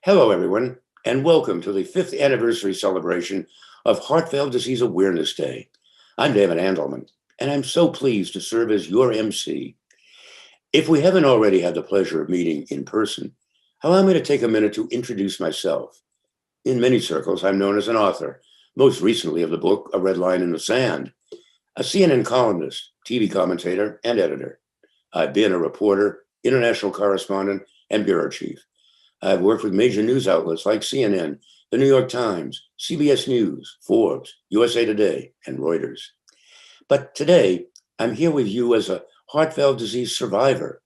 Hello, everyone, and welcome to the fifth anniversary celebration of Heart Valve Disease Awareness Day. I'm David Andelman, and I'm so pleased to serve as your MC. If we haven't already had the pleasure of meeting in person, allow me to take a minute to introduce myself. In many circles, I'm known as an author, most recently of the book A Red Line in the Sand, a CNN columnist, TV commentator, and editor. I've been a reporter, international correspondent, and bureau chief. I've worked with major news outlets like CNN, the New York Times, CBS News, Forbes, USA Today, and Reuters. But today, I'm here with you as a heart valve disease survivor.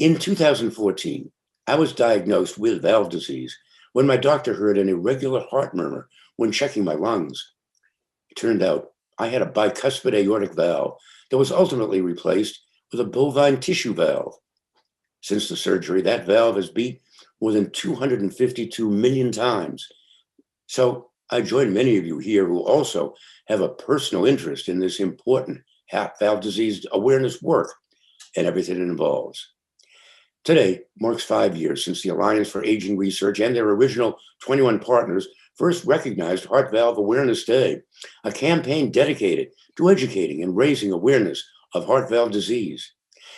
In 2014, I was diagnosed with valve disease when my doctor heard an irregular heart murmur when checking my lungs. It turned out I had a bicuspid aortic valve that was ultimately replaced with a bovine tissue valve. Since the surgery, that valve has beat more than 252 million times. So I join many of you here who also have a personal interest in this important heart valve disease awareness work and everything it involves. Today marks 5 years since the Alliance for Aging Research and their original 21 partners first recognized Heart Valve Awareness Day, a campaign dedicated to educating and raising awareness of heart valve disease.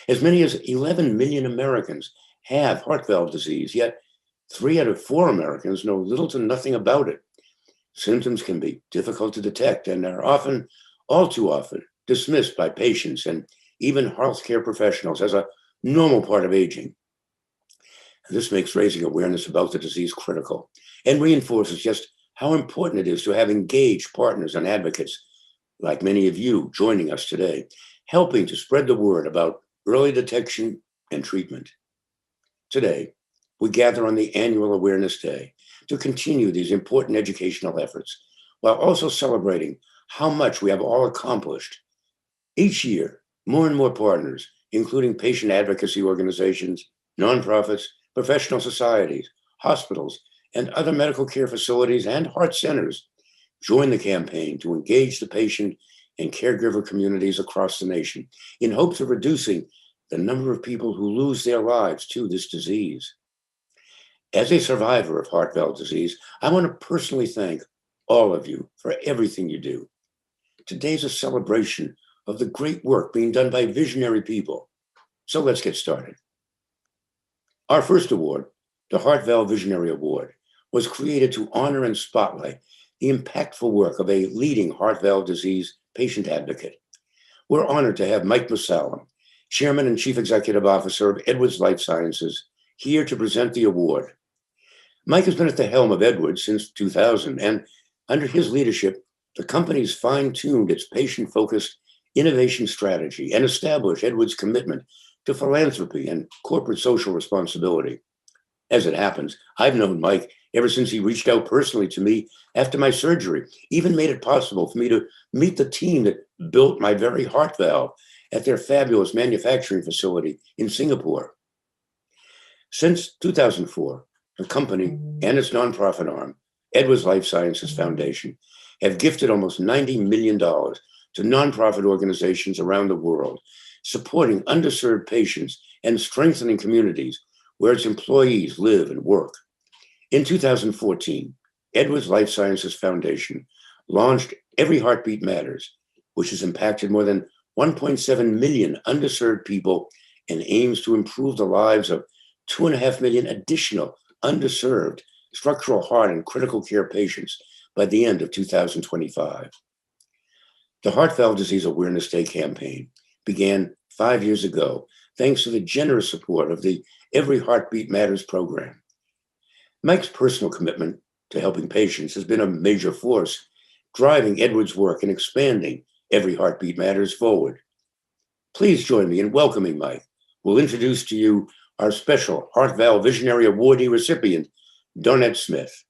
As many as 11 million Americans have heart valve disease, yet 3 out of 4 Americans know little to nothing about it. Symptoms can be difficult to detect and are often, all too often, dismissed by patients and even healthcare professionals as a normal part of aging. This makes raising awareness about the disease critical and reinforces just how important it is to have engaged partners and advocates, like many of you joining us today, helping to spread the word about early detection and treatment. Today, we gather on the annual Awareness Day to continue these important educational efforts while also celebrating how much we have all accomplished. Each year, more and more partners, including patient advocacy organizations, nonprofits, professional societies, hospitals, and other medical care facilities and heart centers, join the campaign to engage the patient and caregiver communities across the nation in hopes of reducing the number of people who lose their lives to this disease. As a survivor of heart valve disease, I want to personally thank all of you for everything you do. Today's a celebration of the great work being done by visionary people. So let's get started. Our first award, the Heart Valve Visionary Award, was created to honor and spotlight the impactful work of a leading heart valve disease patient advocate. We're honored to have Mike Mussallem, Chairman and Chief Executive Officer of Edwards Lifesciences, here to present the award. Mike has been at the helm of Edwards since 2000, and under his leadership, the company's fine-tuned its patient-focused innovation strategy and established Edwards' commitment to philanthropy and corporate social responsibility. As it happens, I've known Mike ever since he reached out personally to me after my surgery, even made it possible for me to meet the team that built my very heart valve at their fabulous manufacturing facility in Singapore. Since 2004, the company and its nonprofit arm, Edwards Lifesciences Foundation, have gifted almost $90 million to nonprofit organizations around the world, supporting underserved patients and strengthening communities where its employees live and work. In 2014, Edwards Lifesciences Foundation launched Every Heartbeat Matters, which has impacted more than 1.7 million underserved people and aims to improve the lives of 2.5 million additional underserved structural heart and critical care patients by the end of 2025. The Heart Valve Disease Awareness Day campaign began 5 years ago, thanks to the generous support of the Every Heartbeat Matters program. Mike's personal commitment to helping patients has been a major force, driving Edwards' work and expanding Every Heartbeat Matters forward. Please join me in welcoming Mike. We'll introduce to you our special Heart Valve Visionary Awardee recipient, Donette Smith.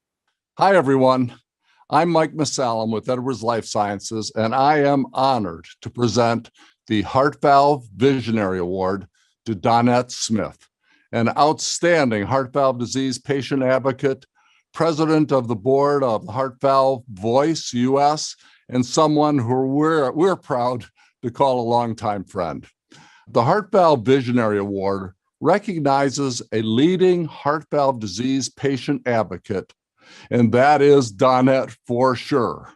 Hi, everyone. I'm Mike Mussallem with Edwards Lifesciences, and I am honored to present the Heart Valve Visionary Award to Donette Smith, an outstanding heart valve disease patient advocate, president of the board of Heart Valve Voice US, and someone who we're proud to call a longtime friend. The Heart Valve Visionary Award recognizes a leading heart valve disease patient advocate, and that is Donette for sure.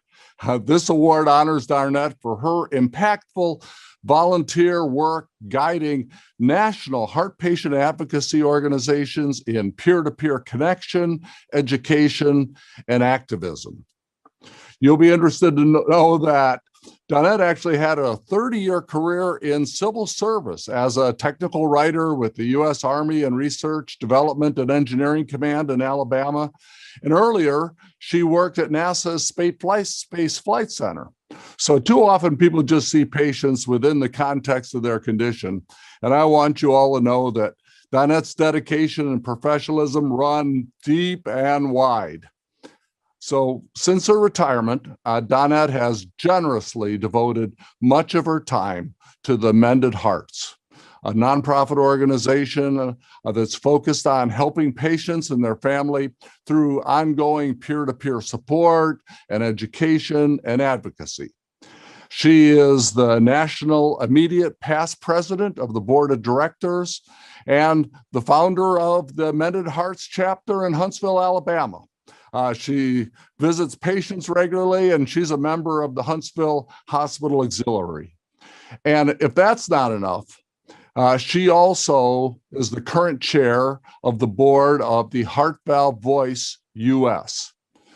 This award honors Donette for her impactful volunteer work guiding national heart patient advocacy organizations in peer-to-peer connection, education, and activism. You'll be interested to know that Donette actually had a 30-year career in civil service as a technical writer with the U.S. Army and Research, Development, and Engineering Command in Alabama. And earlier, she worked at NASA's Space Flight Center. So too often people just see patients within the context of their condition. And I want you all to know that Donette's dedication and professionalism run deep and wide. So since her retirement, Donette has generously devoted much of her time to the Mended Hearts, a nonprofit organization that's focused on helping patients and their family through ongoing peer-to-peer support and education and advocacy. She is the national immediate past president of the board of directors and the founder of the Mended Hearts chapter in Huntsville, Alabama. She visits patients regularly, and she's a member of the Huntsville Hospital Auxiliary. And if that's not enough, she also is the current chair of the board of the Heart Valve Voice US.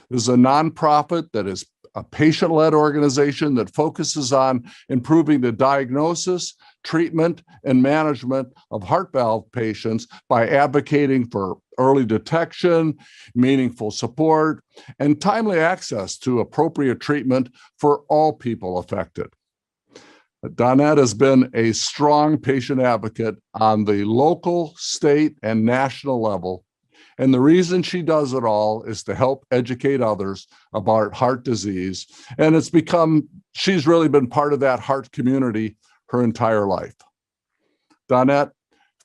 This is a nonprofit that is a patient-led organization that focuses on improving the diagnosis, treatment, and management of heart valve patients by advocating for early detection, meaningful support, and timely access to appropriate treatment for all people affected. Donette has been a strong patient advocate on the local, state, and national level. And the reason she does it all is to help educate others about heart disease. And she's really been part of that heart community her entire life. Donette,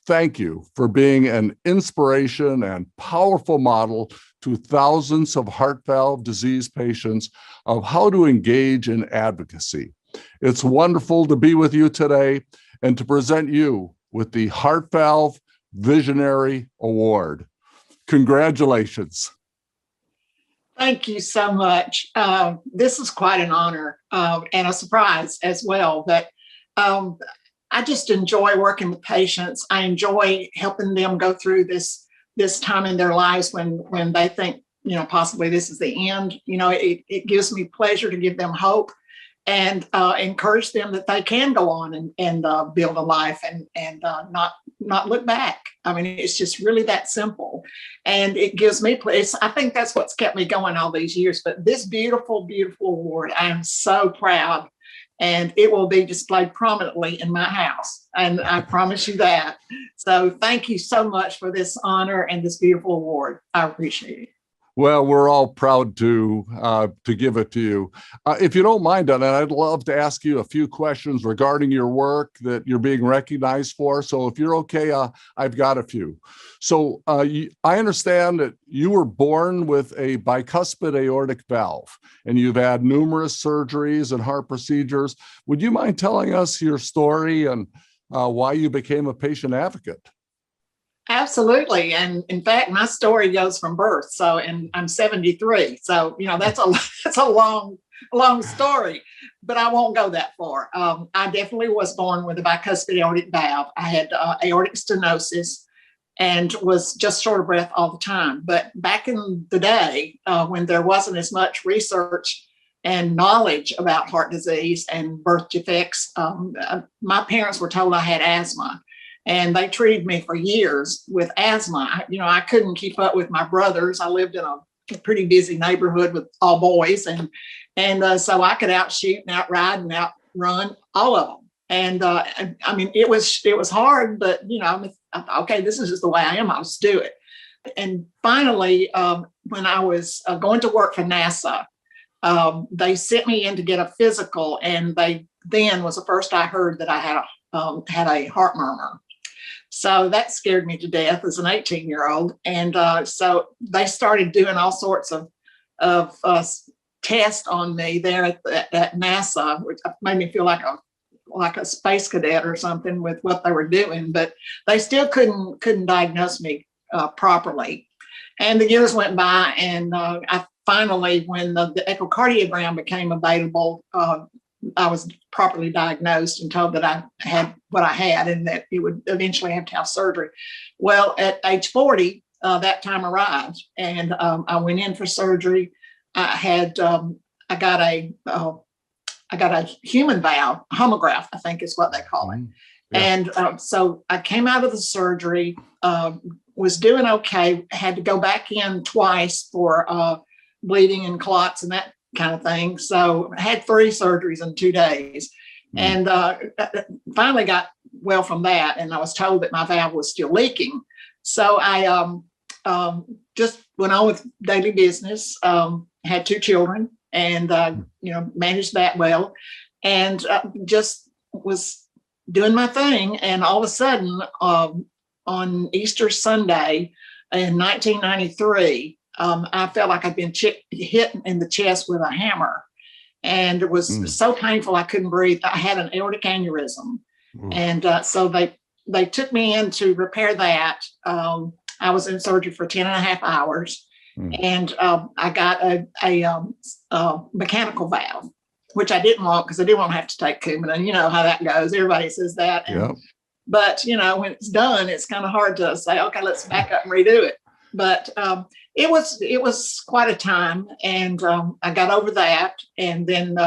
thank you for being an inspiration and powerful model to thousands of heart valve disease patients of how to engage in advocacy. It's wonderful to be with you today and to present you with the Heart Valve Visionary Award. Congratulations. Thank you so much. This is quite an honor and a surprise as well. But I just enjoy working with patients. I enjoy helping them go through this time in their lives when they think, possibly this is the end. It gives me pleasure to give them hope and encourage them that they can go on and build a life and not look back. I mean, it's just really that simple. And it gives me place. I think that's what's kept me going all these years. But this beautiful, beautiful award, I am so proud. And it will be displayed prominently in my house. And I promise you that. So thank you so much for this honor and this beautiful award. I appreciate it. Well, we're all proud to give it to you. If you don't mind, Donette, I'd love to ask you a few questions regarding your work that you're being recognized for. So if you're okay, I've got a few. So I understand that you were born with a bicuspid aortic valve, and you've had numerous surgeries and heart procedures. Would you mind telling us your story and why you became a patient advocate? Absolutely. And in fact, my story goes from birth. And I'm 73. So, that's a long story, but I won't go that far. I definitely was born with a bicuspid aortic valve. I had aortic stenosis and was just short of breath all the time. But back in the day, when there wasn't as much research and knowledge about heart disease and birth defects, my parents were told I had asthma. And they treated me for years with asthma. I couldn't keep up with my brothers. I lived in a pretty busy neighborhood with all boys. And so I could outshoot and outride and outrun all of them. And I mean, it was hard, but, I thought, okay, this is just the way I am. I'll just do it. And finally, when I was going to work for NASA, they sent me in to get a physical. And then was the first I heard that I had a heart murmur. So that scared me to death as an 18-year-old. And so they started doing all sorts of tests on me there at NASA, which made me feel like a like a space cadet or something with what they were doing, but they still couldn't diagnose me properly. And the years went by, and I finally, when the echocardiogram became available, I was properly diagnosed and told that I had what I had and that it would eventually have to have surgery. Well, at age 40, that time arrived, and I went in for surgery. I got a human valve, homograph, I think is what they call it. Yeah. And so I came out of the surgery, was doing okay, had to go back in twice for bleeding and clots and that kind of thing. So I had 3 surgeries in 2 days, and finally got well from that. And I was told that my valve was still leaking. So I just went on with daily business, had 2 children, and managed that well, and just was doing my thing. And all of a sudden, on Easter Sunday in 1993, I felt like I'd been hit in the chest with a hammer, and it was so painful I couldn't breathe. I had an aortic aneurysm, and so they took me in to repair that. I was in surgery for 10 and a half hours, and I got a mechanical valve, which I didn't want because I didn't want to have to take Coumadin. You know how that goes. Everybody says that. And, but, when it's done, it's kind of hard to say, okay, let's back up and redo it. But it was quite a time, and I got over that. And then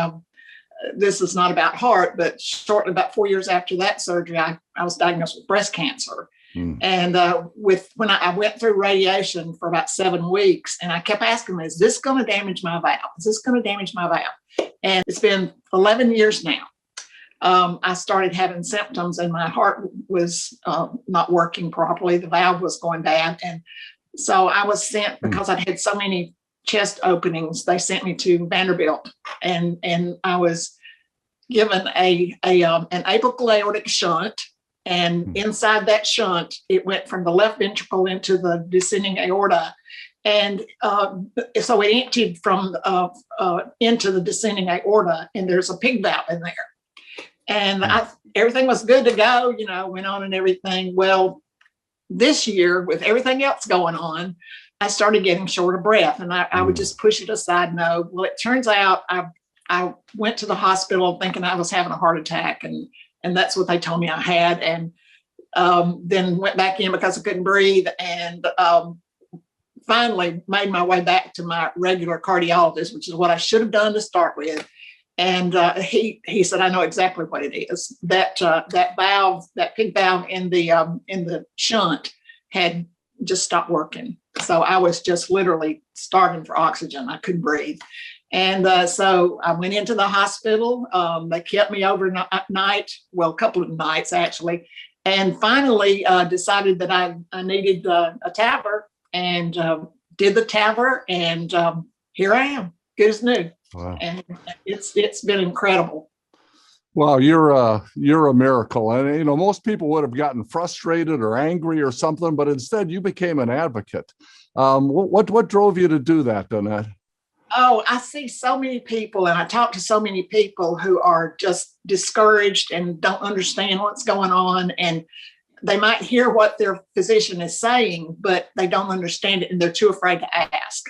this is not about heart, but shortly, about 4 years after that surgery, I was diagnosed with breast cancer. And when I went through radiation for about 7 weeks, and I kept asking me, is this going to damage my valve? Is this going to damage my valve? And it's been 11 years now. I started having symptoms, and my heart was not working properly. The valve was going bad. And so I was sent, because I'd had so many chest openings, they sent me to Vanderbilt, and I was given an apical aortic shunt. And inside that shunt, it went from the left ventricle into the descending aorta. And so it emptied from into the descending aorta, and there's a pig valve in there. And everything was good to go, went on and everything. Well, this year, with everything else going on, I started getting short of breath, and I would just push it aside. No. Well, it turns out I went to the hospital thinking I was having a heart attack, and that's what they told me I had. And then went back in because I couldn't breathe, and finally made my way back to my regular cardiologist, which is what I should have done to start with. And he said, I know exactly what it is. That valve, that pig valve in the shunt had just stopped working. So I was just literally starving for oxygen. I couldn't breathe. And so I went into the hospital. They kept me overnight, well, a couple of nights actually, and finally decided that I needed a TAVR, and did the TAVR, and here I am, good as new. Wow. And it's been incredible. Wow, you're a miracle. And most people would have gotten frustrated or angry or something, but instead you became an advocate. What drove you to do that, Donette? Oh, I see so many people, and I talk to so many people who are just discouraged and don't understand what's going on. And they might hear what their physician is saying, but they don't understand it, and they're too afraid to ask.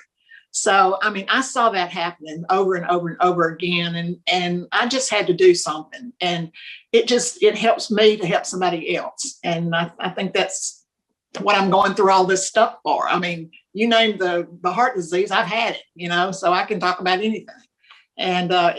So, I saw that happening over and over and over again, and I just had to do something. And it helps me to help somebody else. And I think that's what I'm going through all this stuff for. You named the heart disease, I've had it, so I can talk about anything. And I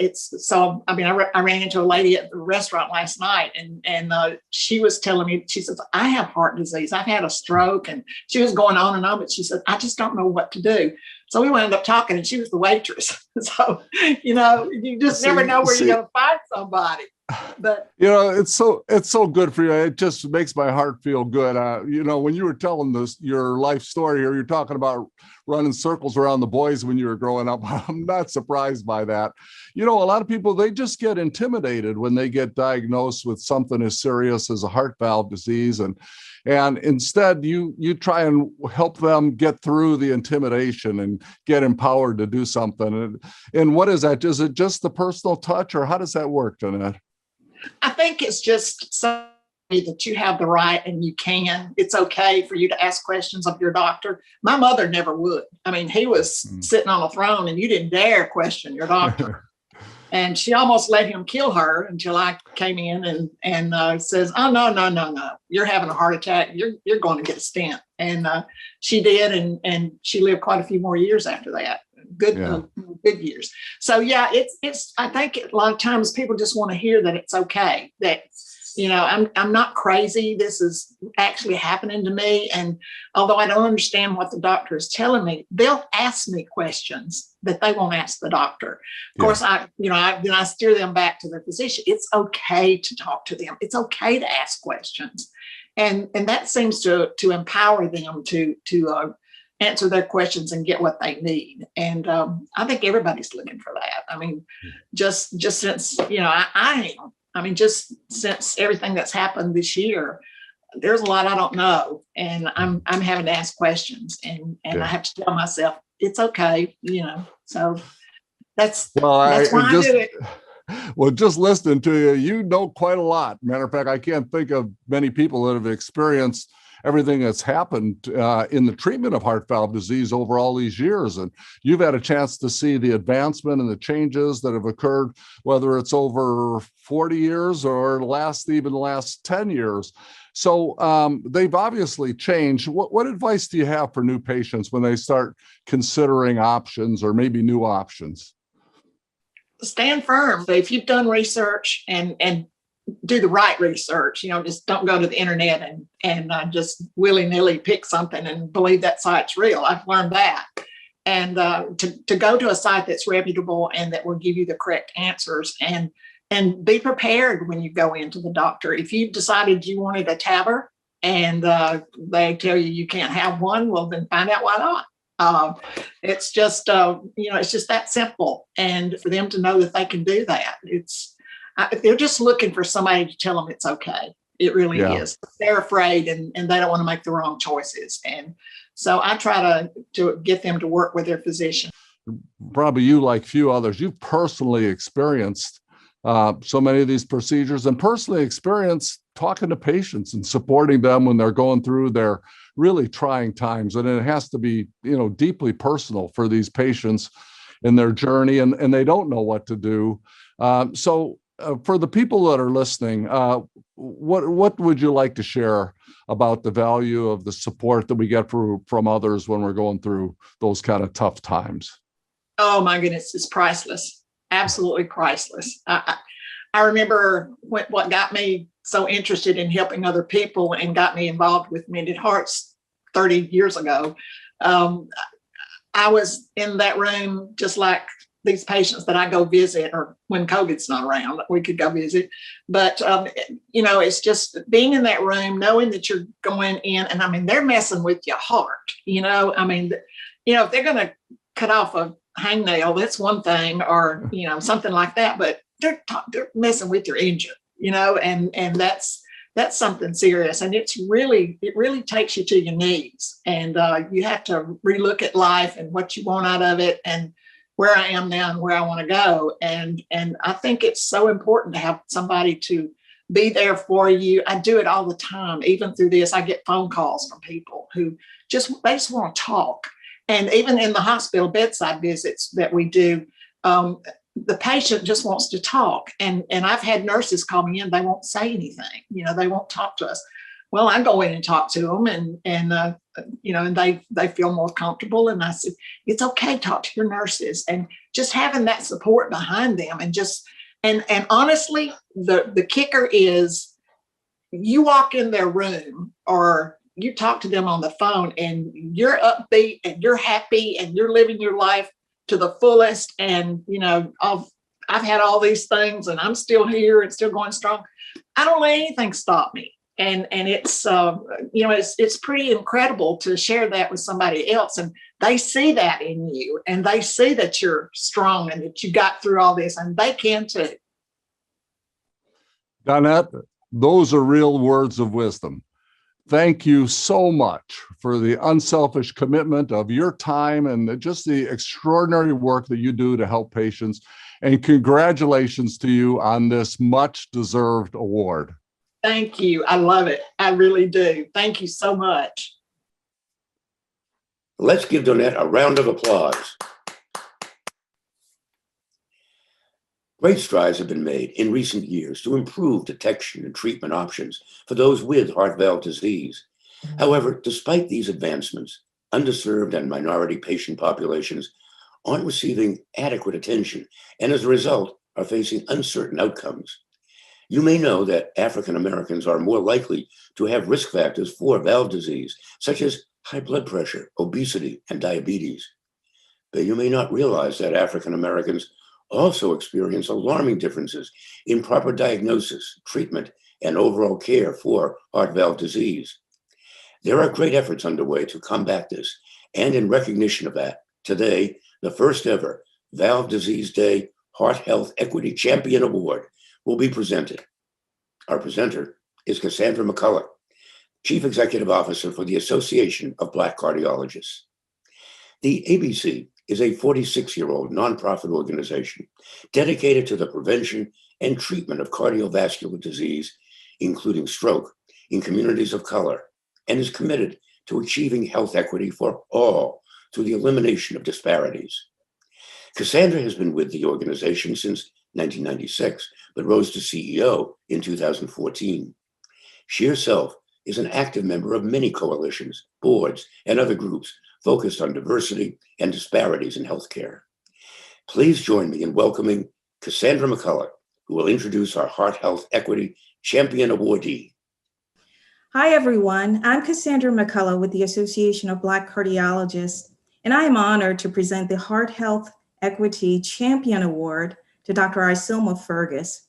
ran into a lady at the restaurant last night, and she was telling me, she says, I have heart disease. I've had a stroke. And she was going on and on, but she said, I just don't know what to do. So we wound up talking, and she was the waitress. So, you just never know where you're going to find somebody. But it's so good for you. It just makes my heart feel good. When you were telling your life story here, you're talking about running circles around the boys when you were growing up. I'm not surprised by that. A lot of people, they just get intimidated when they get diagnosed with something as serious as a heart valve disease, and instead you try and help them get through the intimidation and get empowered to do something. And what is that? Is it just the personal touch, or how does that work, Donette? I think it's just so that you have the right and you can. It's okay for you to ask questions of your doctor. My mother never would. I mean, he was sitting on a throne and you didn't dare question your doctor. And she almost let him kill her until I came in and says, "Oh no, you're having a heart attack. You're going to get a stent." And she did, and she lived quite a few more years after that. Good years. So yeah, it's. I think a lot of times people just want to hear that it's okay, that I'm not crazy. This is actually happening to me. And although I don't understand what the doctor is telling me, they'll ask me questions that they won't ask the doctor. Of course, I steer them back to their physician. It's okay to talk to them. It's okay to ask questions. And that seems to empower them to answer their questions and get what they need. And I think everybody's looking for that. I mean, just since, I am. I mean, just since everything that's happened this year, there's a lot I don't know, and I'm having to ask questions, and I have to tell myself it's okay, So that's why I do it. Well, just listening to you, you know quite a lot. Matter of fact, I can't think of many people that have experienced everything that's happened in the treatment of heart valve disease over all these years. And you've had a chance to see the advancement and the changes that have occurred, whether it's over 40 years or even the last 10 years. So they've obviously changed. What advice do you have for new patients when they start considering options or maybe new options? Stand firm. If you've done research and do the right research, just don't go to the internet and just willy-nilly pick something and believe that site's real. I've learned that. And to go to a site that's reputable and that will give you the correct answers, and be prepared when you go into the doctor. If you've decided you wanted a TAVR and they tell you can't have one, well, then find out why not. It's just, it's just that simple. And for them to know that they can do that, they're just looking for somebody to tell them it's okay. It really is. They're afraid and they don't want to make the wrong choices. And so I try to get them to work with their physician. Probably you, like few others, you've personally experienced so many of these procedures and personally experienced talking to patients and supporting them when they're going through their really trying times. And it has to be, deeply personal for these patients in their journey, and they don't know what to do. So for the people that are listening, what would you like to share about the value of the support that we get from others when we're going through those kind of tough times? Oh my goodness, it's priceless. Absolutely priceless. I remember what got me so interested in helping other people and got me involved with Mended Hearts 30 years ago. I was in that room just like these patients that I go visit, or when COVID's not around, we could go visit. But, it's just being in that room, knowing that you're going in, and I mean, they're messing with your heart, if they're going to cut off a hangnail, that's one thing, or, something like that, but they're messing with your engine, and that's something serious. And it really takes you to your knees, and you have to relook at life and what you want out of it, and where I am now and where I want to go. And I think it's so important to have somebody to be there for you. I do it all the time. Even through this, I get phone calls from people who they just want to talk. And even in the hospital bedside visits that we do, the patient just wants to talk. And I've had nurses call me in, they won't say anything, they won't talk to us. Well, I go in and talk to them and they feel more comfortable. And I said, it's okay, talk to your nurses, and just having that support behind them. And honestly, the kicker is you walk in their room or you talk to them on the phone and you're upbeat and you're happy and you're living your life to the fullest. And, I've had all these things and I'm still here and still going strong. I don't let anything stop me. And it's, it's pretty incredible to share that with somebody else. And they see that in you and they see that you're strong and that you got through all this, and they can too. Donette, those are real words of wisdom. Thank you so much for the unselfish commitment of your time and just the extraordinary work that you do to help patients. and congratulations to you on this much-deserved award. Thank you. I love it. I really do. Thank you so much. Let's give Donette a round of applause. Great strides have been made in recent years to improve detection and treatment options for those with heart valve disease. However, despite these advancements, underserved and minority patient populations aren't receiving adequate attention and as a result are facing uncertain outcomes. You may know that African Americans are more likely to have risk factors for valve disease, such as high blood pressure, obesity, and diabetes. But you may not realize that African Americans also experience alarming differences in proper diagnosis, treatment, and overall care for heart valve disease. There are great efforts underway to combat this, and in recognition of that, today, the first ever Valve Disease Day Heart Health Equity Champion Award will be presented. Our presenter is Cassandra McCullough, Chief Executive Officer for the Association of Black Cardiologists. The ABC is a 46-year-old nonprofit organization dedicated to the prevention and treatment of cardiovascular disease, including stroke, in communities of color, and is committed to achieving health equity for all through the elimination of disparities. Cassandra has been with the organization since 1996, but rose to CEO in 2014. She herself is an active member of many coalitions, boards, and other groups focused on diversity and disparities in healthcare. Please join me in welcoming Cassandra McCullough, who will introduce our Heart Health Equity Champion Awardee. Hi, everyone. I'm Cassandra McCullough with the Association of Black Cardiologists, and I am honored to present the Heart Health Equity Champion Award to Dr. Isilma Fergus,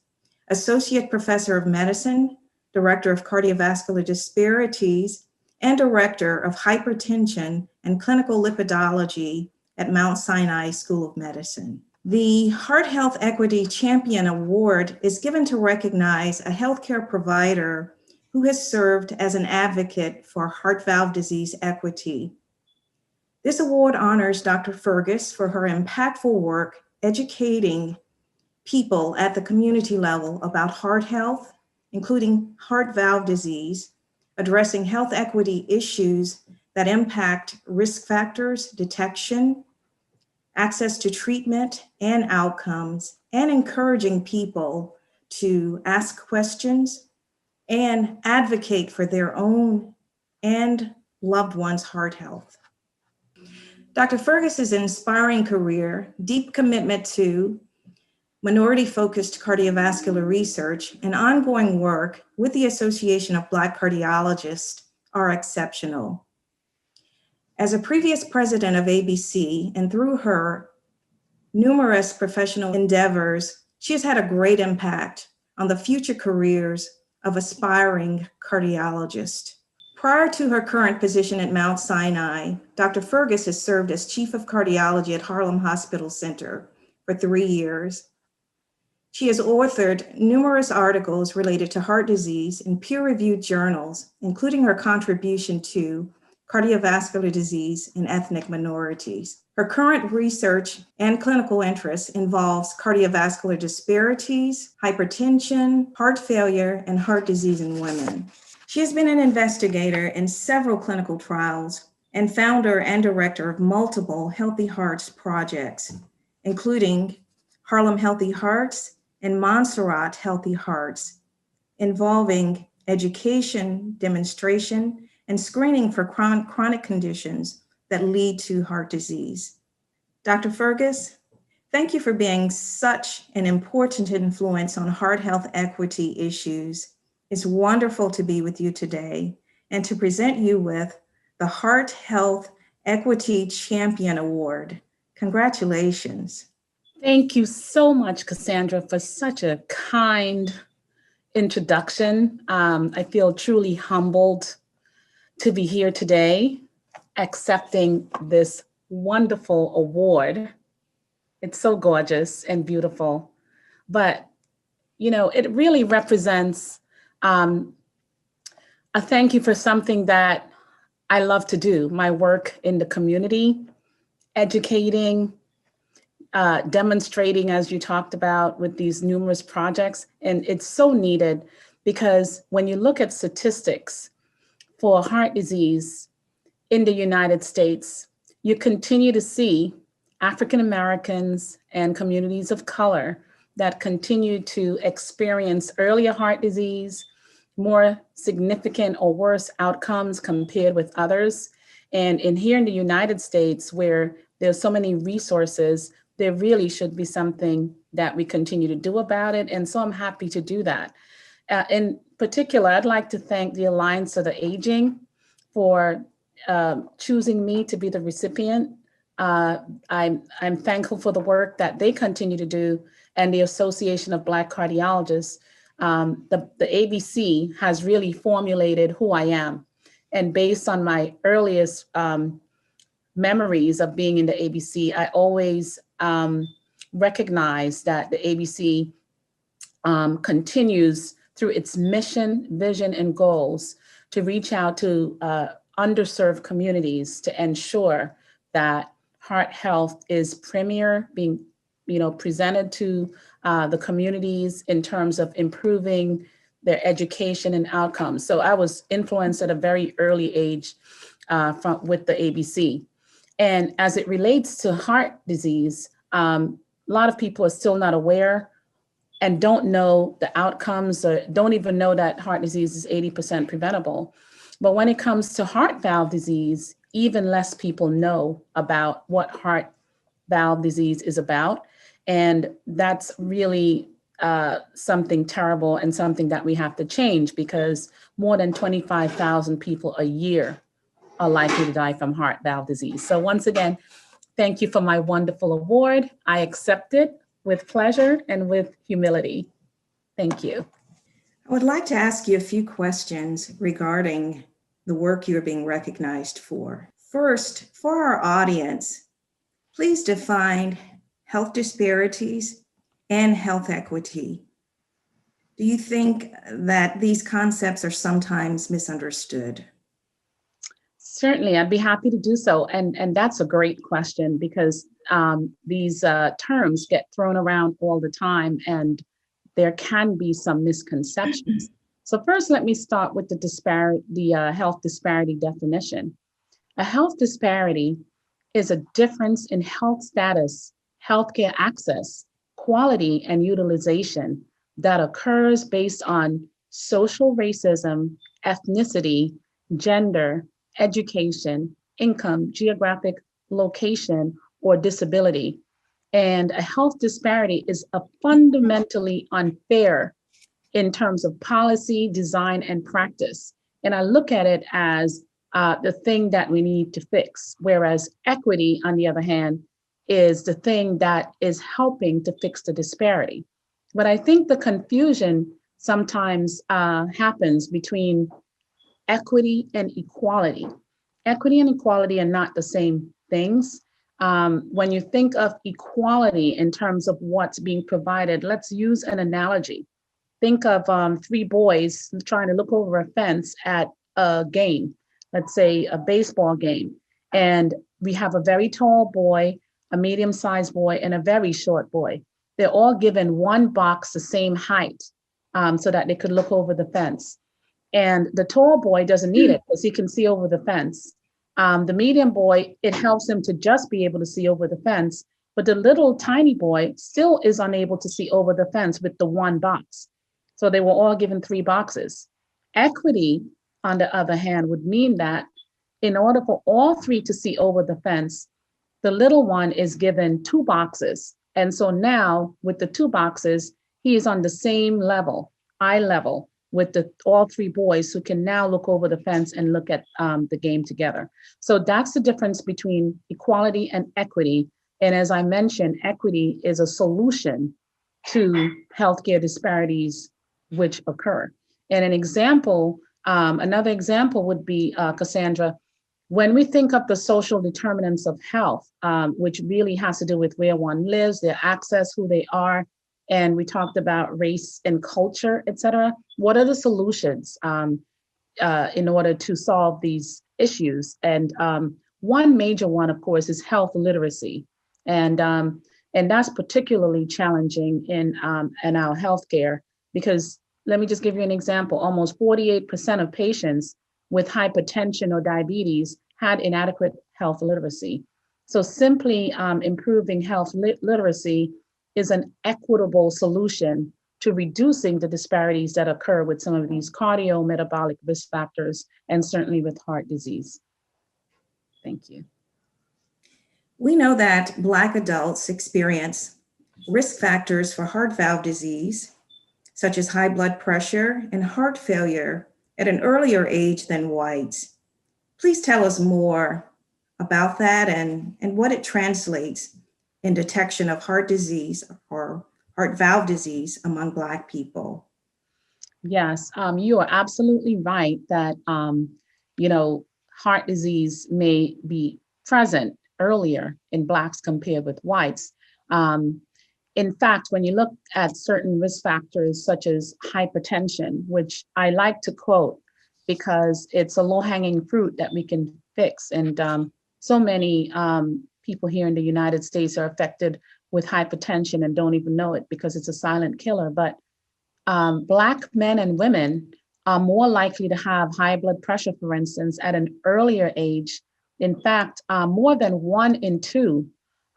Associate Professor of Medicine, Director of Cardiovascular Disparities, and Director of Hypertension and Clinical Lipidology at Mount Sinai School of Medicine. The Heart Health Equity Champion Award is given to recognize a healthcare provider who has served as an advocate for heart valve disease equity. This award honors Dr. Fergus for her impactful work educating people at the community level about heart health, including heart valve disease, addressing health equity issues that impact risk factors, detection, access to treatment and outcomes, and encouraging people to ask questions and advocate for their own and loved ones' heart health. Dr. Fergus's inspiring career, deep commitment to minority-focused cardiovascular research, and ongoing work with the Association of Black Cardiologists are exceptional. As a previous president of ABC, and through her numerous professional endeavors, she has had a great impact on the future careers of aspiring cardiologists. Prior to her current position at Mount Sinai, Dr. Fergus has served as Chief of Cardiology at Harlem Hospital Center for 3 years. She has authored numerous articles related to heart disease in peer-reviewed journals, including her contribution to cardiovascular disease in ethnic minorities. Her current research and clinical interests involves cardiovascular disparities, hypertension, heart failure, and heart disease in women. She has been an investigator in several clinical trials and founder and director of multiple Healthy Hearts projects, including Harlem Healthy Hearts and Montserrat Healthy Hearts, involving education, demonstration, and screening for chronic conditions that lead to heart disease. Dr. Fergus, thank you for being such an important influence on heart health equity issues. It's wonderful to be with you today and to present you with the Heart Health Equity Champion Award. Congratulations. Thank you so much, Cassandra, for such a kind introduction. I feel truly humbled to be here today, accepting this wonderful award. It's so gorgeous and beautiful, but it really represents a thank you for something that I love to do, my work in the community, educating, demonstrating, as you talked about, with these numerous projects. And it's so needed because when you look at statistics for heart disease in the United States, you continue to see African Americans and communities of color that continue to experience earlier heart disease, more significant or worse outcomes compared with others. And here in the United States, where there's so many resources, there really should be something that we continue to do about it. And so I'm happy to do that. In particular, I'd like to thank the Alliance of the Aging for choosing me to be the recipient. I'm thankful for the work that they continue to do, and the Association of Black Cardiologists. The ABC has really formulated who I am. And based on my earliest memories of being in the ABC, I always recognize that the ABC continues through its mission, vision, and goals to reach out to underserved communities to ensure that heart health is premier, being presented to the communities in terms of improving their education and outcomes. So I was influenced at a very early age with the ABC. And as it relates to heart disease, a lot of people are still not aware and don't know the outcomes, or don't even know that heart disease is 80% preventable. But when it comes to heart valve disease, even less people know about what heart valve disease is about. And that's really something terrible and something that we have to change, because more than 25,000 people a year are likely to die from heart valve disease. So once again, thank you for my wonderful award. I accept it with pleasure and with humility. Thank you. I would like to ask you a few questions regarding the work you're being recognized for. First, for our audience, please define health disparities and health equity. Do you think that these concepts are sometimes misunderstood? Certainly, I'd be happy to do so. And that's a great question, because these terms get thrown around all the time, and there can be some misconceptions. So first, let me start with the health disparity definition. A health disparity is a difference in health status, healthcare access, quality, and utilization that occurs based on social racism, ethnicity, gender, education, income, geographic location, or disability. And a health disparity is a fundamentally unfair in terms of policy, design, and practice. And I look at it as the thing that we need to fix, whereas equity, on the other hand, is the thing that is helping to fix the disparity. But I think the confusion sometimes happens between equity and equality. Equity and equality are not the same things. When you think of equality in terms of what's being provided, let's use an analogy. Think of three boys trying to look over a fence at a game, let's say a baseball game. And we have a very tall boy, a medium-sized boy, and a very short boy. They're all given one box the same height so that they could look over the fence. And the tall boy doesn't need it because he can see over the fence. The medium boy, it helps him to just be able to see over the fence, but the little tiny boy still is unable to see over the fence with the one box. So they were all given 3 boxes. Equity, on the other hand, would mean that in order for all 3 to see over the fence, the little one is given 2 boxes. And so now with the 2 boxes, he is on the same level, eye level, with all 3 boys who can now look over the fence and look at the game together. So that's the difference between equality and equity. And as I mentioned, equity is a solution to healthcare disparities which occur. And another example would be, Cassandra, when we think of the social determinants of health, which really has to do with where one lives, their access, who they are, and we talked about race and culture, et cetera. What are the solutions in order to solve these issues? And one major one, of course, is health literacy. And And that's particularly challenging in our healthcare, because let me just give you an example. Almost 48% of patients with hypertension or diabetes had inadequate health literacy. So simply improving health literacy is an equitable solution to reducing the disparities that occur with some of these cardiometabolic risk factors, and certainly with heart disease. Thank you. We know that Black adults experience risk factors for heart valve disease, such as high blood pressure and heart failure, at an earlier age than whites. Please tell us more about that and what it translates in detection of heart disease or heart valve disease among Black people. Yes, you are absolutely right that, heart disease may be present earlier in Blacks compared with whites. In fact, when you look at certain risk factors such as hypertension, which I like to quote because it's a low-hanging fruit that we can fix. And so many people here in the United States are affected with hypertension and don't even know it because it's a silent killer. But Black men and women are more likely to have high blood pressure, for instance, at an earlier age. In fact, more than 1 in 2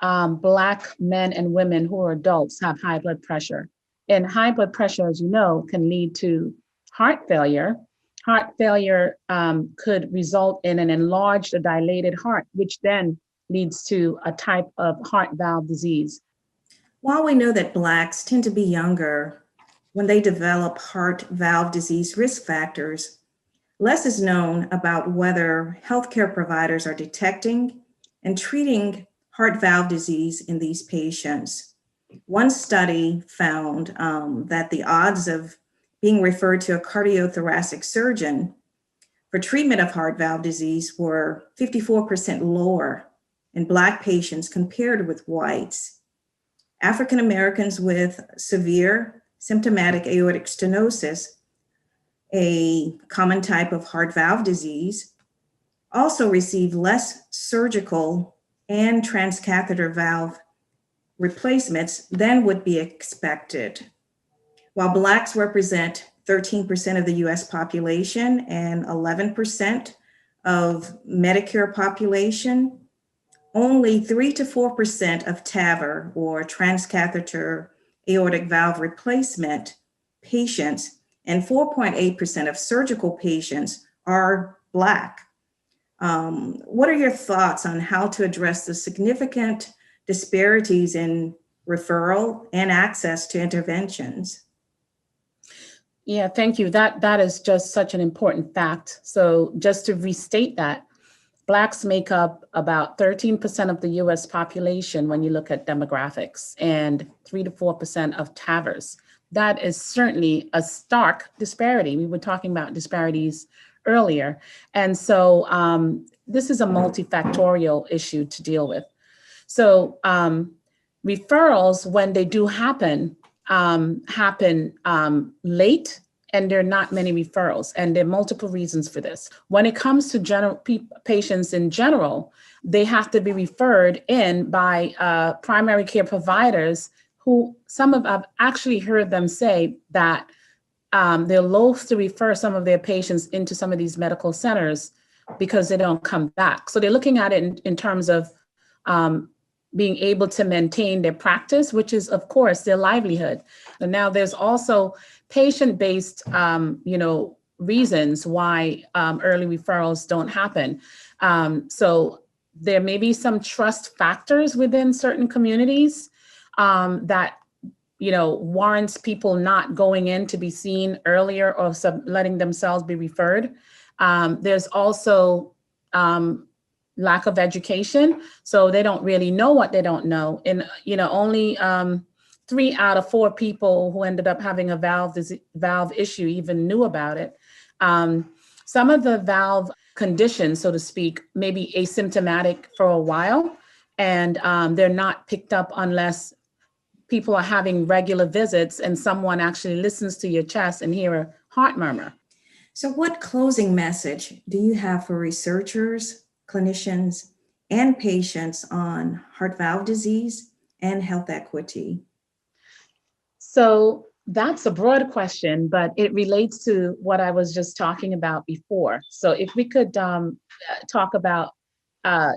Black men and women who are adults have high blood pressure. And high blood pressure, as you know, can lead to heart failure. Heart failure could result in an enlarged or dilated heart, which then leads to a type of heart valve disease. While we know that Blacks tend to be younger when they develop heart valve disease risk factors, less is known about whether healthcare providers are detecting and treating heart valve disease in these patients. One study found that the odds of being referred to a cardiothoracic surgeon for treatment of heart valve disease were 54% lower in Black patients compared with whites. African Americans with severe symptomatic aortic stenosis, a common type of heart valve disease, also receive less surgical and transcatheter valve replacements than would be expected. While Blacks represent 13% of the US population and 11% of Medicare population, only 3 to 4% of TAVR or transcatheter aortic valve replacement patients and 4.8% of surgical patients are Black. What are your thoughts on how to address the significant disparities in referral and access to interventions? Yeah, thank you. That is just such an important fact. So just to restate that, Blacks make up about 13% of the US population when you look at demographics, and 3 to 4% of TAVRs. That is certainly a stark disparity. We were talking about disparities earlier. And so this is a multifactorial issue to deal with. So referrals, when they do happen late, and there are not many referrals, and there are multiple reasons for this. When it comes to general patients in general, they have to be referred in by primary care providers who I've actually heard them say that they're loath to refer some of their patients into some of these medical centers because they don't come back. So they're looking at it in terms of being able to maintain their practice, which is, of course, their livelihood. And now there's also patient-based, reasons why early referrals don't happen. So there may be some trust factors within certain communities that warrants people not going in to be seen earlier or letting themselves be referred. There's also lack of education, so they don't really know what they don't know. And only 3 out of 4 people who ended up having a valve issue even knew about it. Some of the valve conditions, so to speak, may be asymptomatic for a while, and they're not picked up unless people are having regular visits and someone actually listens to your chest and hear a heart murmur. So what closing message do you have for researchers, clinicians, and patients on heart valve disease and health equity? So that's a broad question, but it relates to what I was just talking about before. So if we could talk about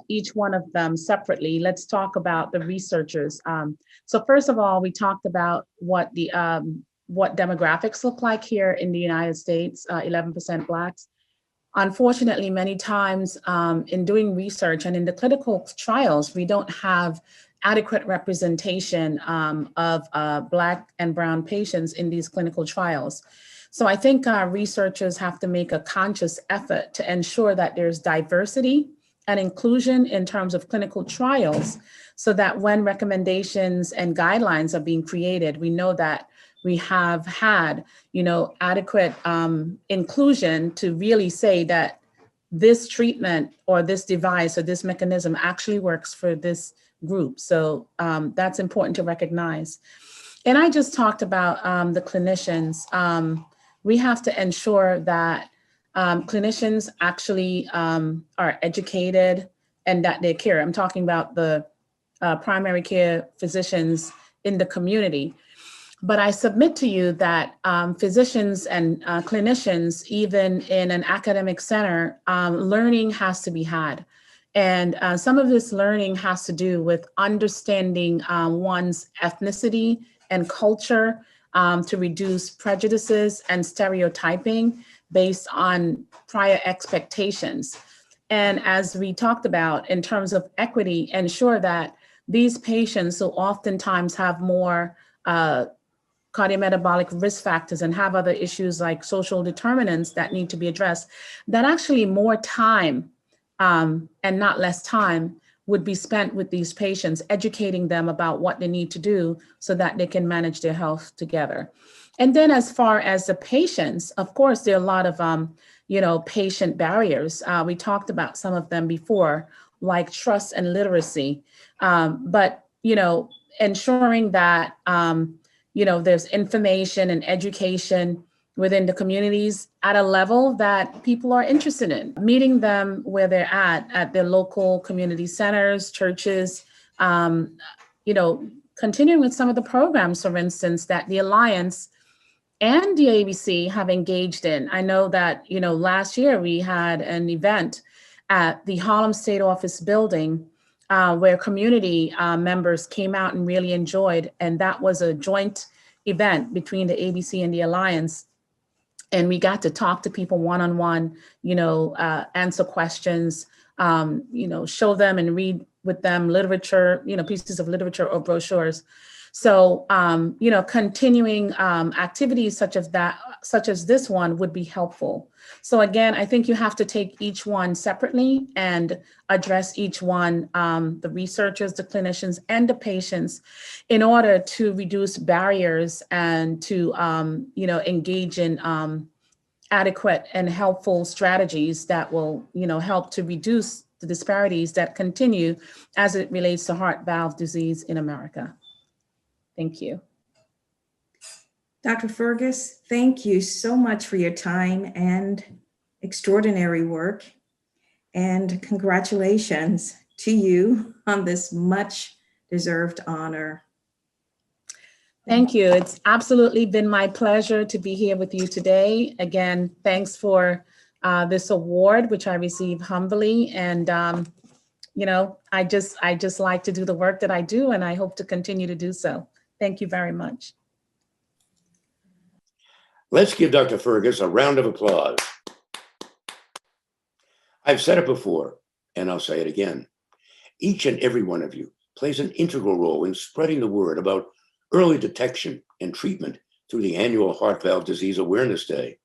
each one of them separately, let's talk about the researchers. So first of all, we talked about what demographics look like here in the United States, 11% Blacks. Unfortunately, many times in doing research and in the clinical trials, we don't have adequate representation of Black and Brown patients in these clinical trials. So I think researchers have to make a conscious effort to ensure that there's diversity and inclusion in terms of clinical trials, so that when recommendations and guidelines are being created, we know that we have had, adequate inclusion to really say that this treatment or this device or this mechanism actually works for this group. So that's important to recognize. And I just talked about the clinicians. We have to ensure that clinicians actually are educated and that they care. I'm talking about the primary care physicians in the community. But I submit to you that physicians and clinicians, even in an academic center, learning has to be had. And some of this learning has to do with understanding one's ethnicity and culture to reduce prejudices and stereotyping based on prior expectations. And as we talked about in terms of equity, ensure that these patients who oftentimes have more cardiometabolic risk factors and have other issues like social determinants that need to be addressed, that actually more time and not less time would be spent with these patients, educating them about what they need to do so that they can manage their health together. And then as far as the patients, of course, there are a lot of, patient barriers. We talked about some of them before, like trust and literacy. But ensuring that, there's information and education within the communities at a level that people are interested in, meeting them where they're at their local community centers, churches, continuing with some of the programs, for instance, that the Alliance and the ABC have engaged in. I know that, last year we had an event at the Harlem State Office building where community members came out and really enjoyed, and that was a joint event between the ABC and the Alliance. And we got to talk to people one-on-one, answer questions, show them and read with them literature, pieces of literature or brochures. So, continuing activities such as this one would be helpful. So again, I think you have to take each one separately and address each one, the researchers, the clinicians, and the patients, in order to reduce barriers and to, engage in adequate and helpful strategies that will, help to reduce the disparities that continue as it relates to heart valve disease in America. Thank you. Dr. Fergus, thank you so much for your time and extraordinary work. And congratulations to you on this much deserved honor. Thank you. It's absolutely been my pleasure to be here with you today. Again, thanks for this award, which I receive humbly. And, I just like to do the work that I do, and I hope to continue to do so. Thank you very much. Let's give Dr. Fergus a round of applause. I've said it before, and I'll say it again. Each and every one of you plays an integral role in spreading the word about early detection and treatment through the annual Heart Valve Disease Awareness Day.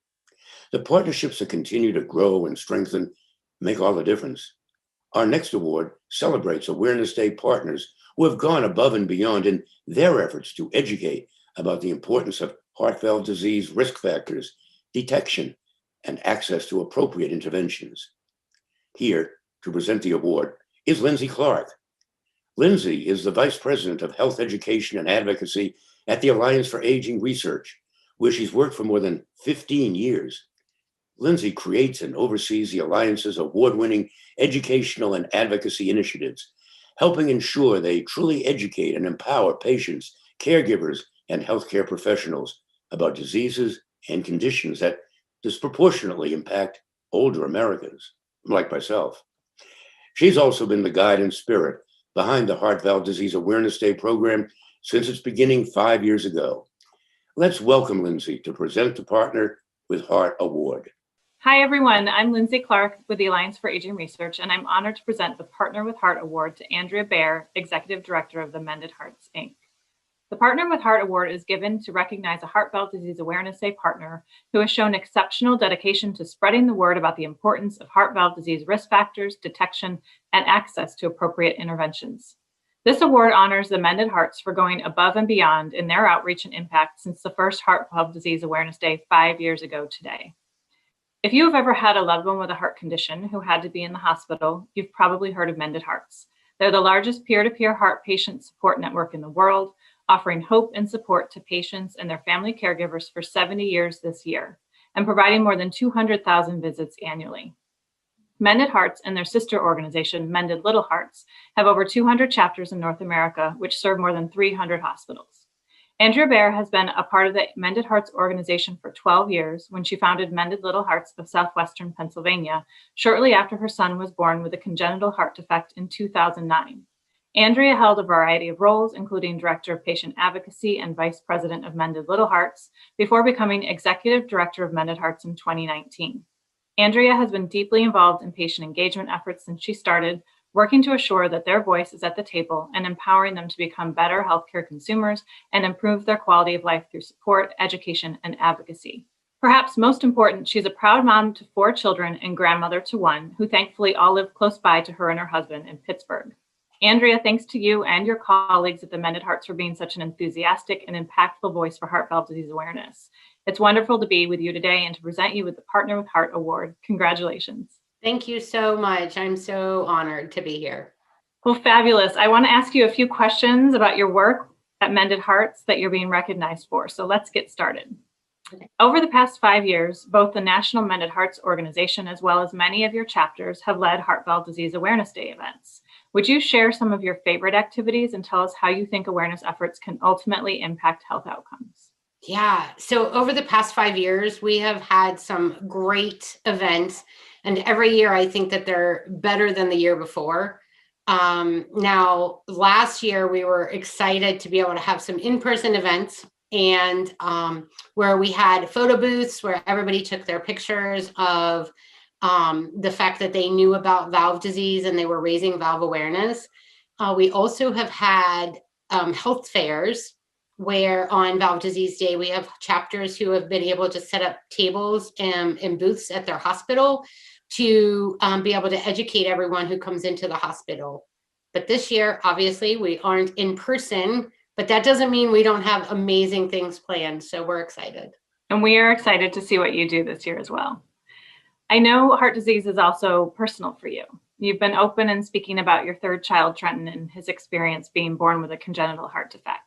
The partnerships that continue to grow and strengthen make all the difference. Our next award celebrates Awareness Day partners who have gone above and beyond in their efforts to educate about the importance of heart valve disease risk factors, detection, and access to appropriate interventions. Here to present the award is Lindsay Clark. Lindsay is the Vice President of Health Education and Advocacy at the Alliance for Aging Research, where she's worked for more than 15 years. Lindsay creates and oversees the Alliance's award-winning educational and advocacy initiatives helping ensure they truly educate and empower patients, caregivers, and healthcare professionals about diseases and conditions that disproportionately impact older Americans, like myself. She's also been the guide and spirit behind the Heart Valve Disease Awareness Day program since its beginning 5 years ago. Let's welcome Lindsay to present the Partner with Heart Award. Hi, everyone. I'm Lindsay Clark with the Alliance for Aging Research, and I'm honored to present the Partner with Heart Award to Andrea Baer, Executive Director of the Mended Hearts, Inc. The Partner with Heart Award is given to recognize a Heart Valve Disease Awareness Day partner who has shown exceptional dedication to spreading the word about the importance of heart valve disease risk factors, detection, and access to appropriate interventions. This award honors the Mended Hearts for going above and beyond in their outreach and impact since the first Heart Valve Disease Awareness Day 5 years ago today. If you have ever had a loved one with a heart condition who had to be in the hospital, you've probably heard of Mended Hearts. They're the largest peer-to-peer heart patient support network in the world, offering hope and support to patients and their family caregivers for 70 years this year, and providing more than 200,000 visits annually. Mended Hearts and their sister organization, Mended Little Hearts, have over 200 chapters in North America, which serve more than 300 hospitals. Andrea Baer has been a part of the Mended Hearts organization for 12 years when she founded Mended Little Hearts of Southwestern Pennsylvania, shortly after her son was born with a congenital heart defect in 2009. Andrea held a variety of roles, including Director of Patient Advocacy and Vice President of Mended Little Hearts, before becoming Executive Director of Mended Hearts in 2019. Andrea has been deeply involved in patient engagement efforts since she started, working to assure that their voice is at the table and empowering them to become better healthcare consumers and improve their quality of life through support, education, and advocacy. Perhaps most important, she's a proud mom to 4 children and grandmother to 1, who thankfully all live close by to her and her husband in Pittsburgh. Andrea, thanks to you and your colleagues at the Mended Hearts for being such an enthusiastic and impactful voice for heart valve disease awareness. It's wonderful to be with you today and to present you with the Partner with Heart Award. Congratulations. Thank you so much. I'm so honored to be here. Well, fabulous. I want to ask you a few questions about your work at Mended Hearts that you're being recognized for. So let's get started. Okay. Over the past 5 years, both the National Mended Hearts organization as well as many of your chapters have led Heart Valve Disease Awareness Day events. Would you share some of your favorite activities and tell us how you think awareness efforts can ultimately impact health outcomes? Yeah, so over the past 5 years, we have had some great events, and every year I think that they're better than the year before. Now, last year we were excited to be able to have some in-person events and where we had photo booths where everybody took their pictures of the fact that they knew about valve disease and they were raising valve awareness. We also have had health fairs where on Valve Disease Day, we have chapters who have been able to set up tables and booths at their hospital to be able to educate everyone who comes into the hospital. But this year, obviously, we aren't in person, but that doesn't mean we don't have amazing things planned. So we're excited. And we are excited to see what you do this year as well. I know heart disease is also personal for you. You've been open and speaking about your 3rd child, Trenton, and his experience being born with a congenital heart defect.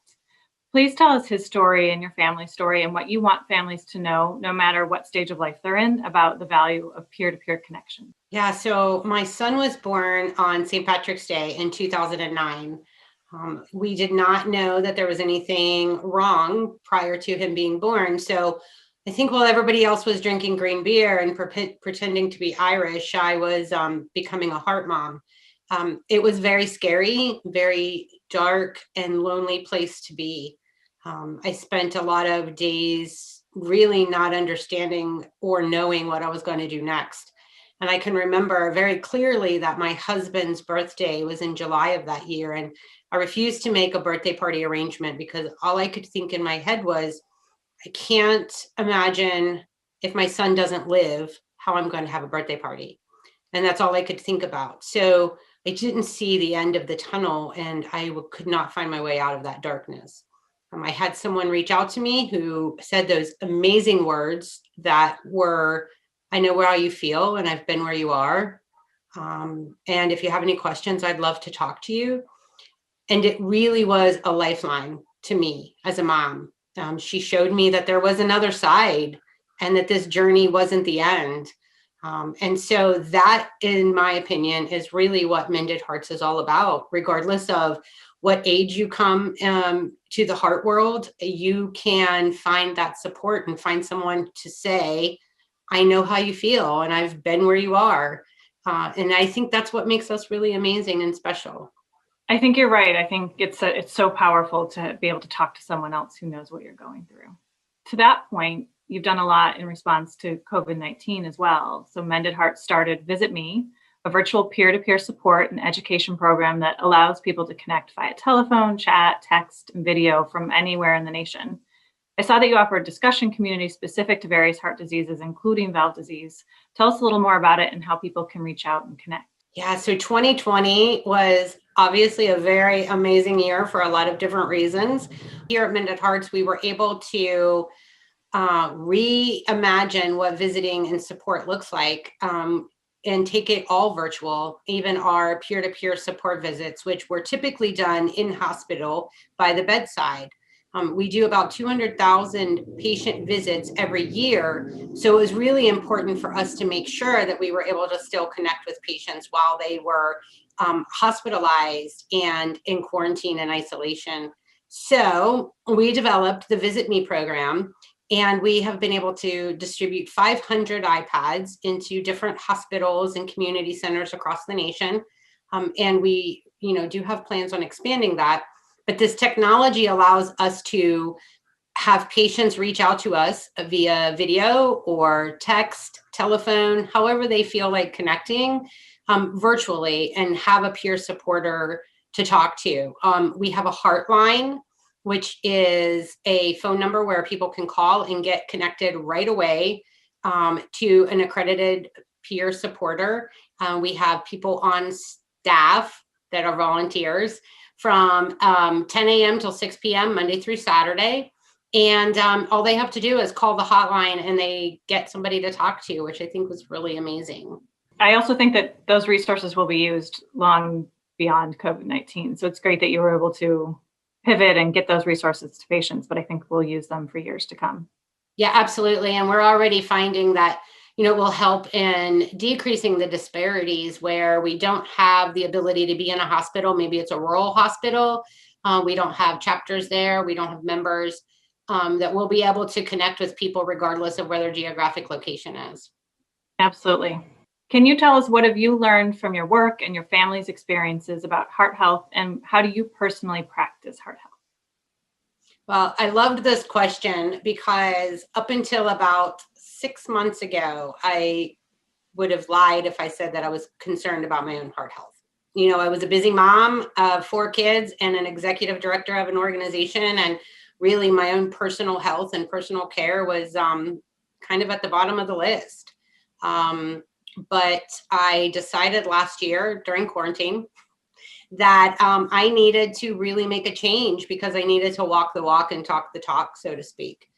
Please tell us his story and your family story and what you want families to know, no matter what stage of life they're in, about the value of peer-to-peer connection. Yeah, so my son was born on St. Patrick's Day in 2009. We did not know that there was anything wrong prior to him being born. So I think while everybody else was drinking green beer and pretending to be Irish, I was becoming a heart mom. It was very scary, very dark and lonely place to be. I spent a lot of days really not understanding or knowing what I was going to do next. And I can remember very clearly that my husband's birthday was in July of that year. And I refused to make a birthday party arrangement because all I could think in my head was, I can't imagine if my son doesn't live, how I'm going to have a birthday party. And that's all I could think about. So I didn't see the end of the tunnel and I could not find my way out of that darkness. I had someone reach out to me who said those amazing words that were, I know how you feel and I've been where you are. And if you have any questions, I'd love to talk to you. And it really was a lifeline to me as a mom. She showed me that there was another side and that this journey wasn't the end. And so that, in my opinion, is really what Mended Hearts is all about. Regardless of what age you come to the heart world, you can find that support and find someone to say, I know how you feel and I've been where you are. And I think that's what makes us really amazing and special. I think you're right. I think it's so powerful to be able to talk to someone else who knows what you're going through. To that point, you've done a lot in response to COVID-19 as well. So Mended Hearts started Visit Me, a virtual peer-to-peer support and education program that allows people to connect via telephone, chat, text, and video from anywhere in the nation. I saw that you offer a discussion community specific to various heart diseases, including valve disease. Tell us a little more about it and how people can reach out and connect. Yeah, so 2020 was obviously a very amazing year for a lot of different reasons. Here at Mended Hearts, we were able to reimagine what visiting and support looks like and take it all virtual, even our peer-to-peer support visits, which were typically done in hospital by the bedside. We do about 200,000 patient visits every year. So it was really important for us to make sure that we were able to still connect with patients while they were hospitalized and in quarantine and isolation. So we developed the Visit Me program, and we have been able to distribute 500 iPads into different hospitals and community centers across the nation. And we, do have plans on expanding that. But this technology allows us to have patients reach out to us via video or text, telephone, however they feel like connecting virtually, and have a peer supporter to talk to. We have a Heartline, which is a phone number where people can call and get connected right away to an accredited peer supporter. We have people on staff that are volunteers from 10 a.m. till 6 p.m. Monday through Saturday. And all they have to do is call the hotline and they get somebody to talk to, which I think was really amazing. I also think that those resources will be used long beyond COVID-19. So it's great that you were able to pivot and get those resources to patients, but I think we'll use them for years to come. Yeah, absolutely. And we're already finding that will help in decreasing the disparities where we don't have the ability to be in a hospital. Maybe it's a rural hospital. We don't have chapters there. We don't have members that will be able to connect with people regardless of where their geographic location is. Absolutely. Can you tell us what have you learned from your work and your family's experiences about heart health, and how do you personally practice heart health? Well, I loved this question because up until about 6 months ago, I would have lied if I said that I was concerned about my own heart health. I was a busy mom of 4 kids and an executive director of an organization, and really my own personal health and personal care was kind of at the bottom of the list. But I decided last year during quarantine that I needed to really make a change because I needed to walk the walk and talk the talk, so to speak.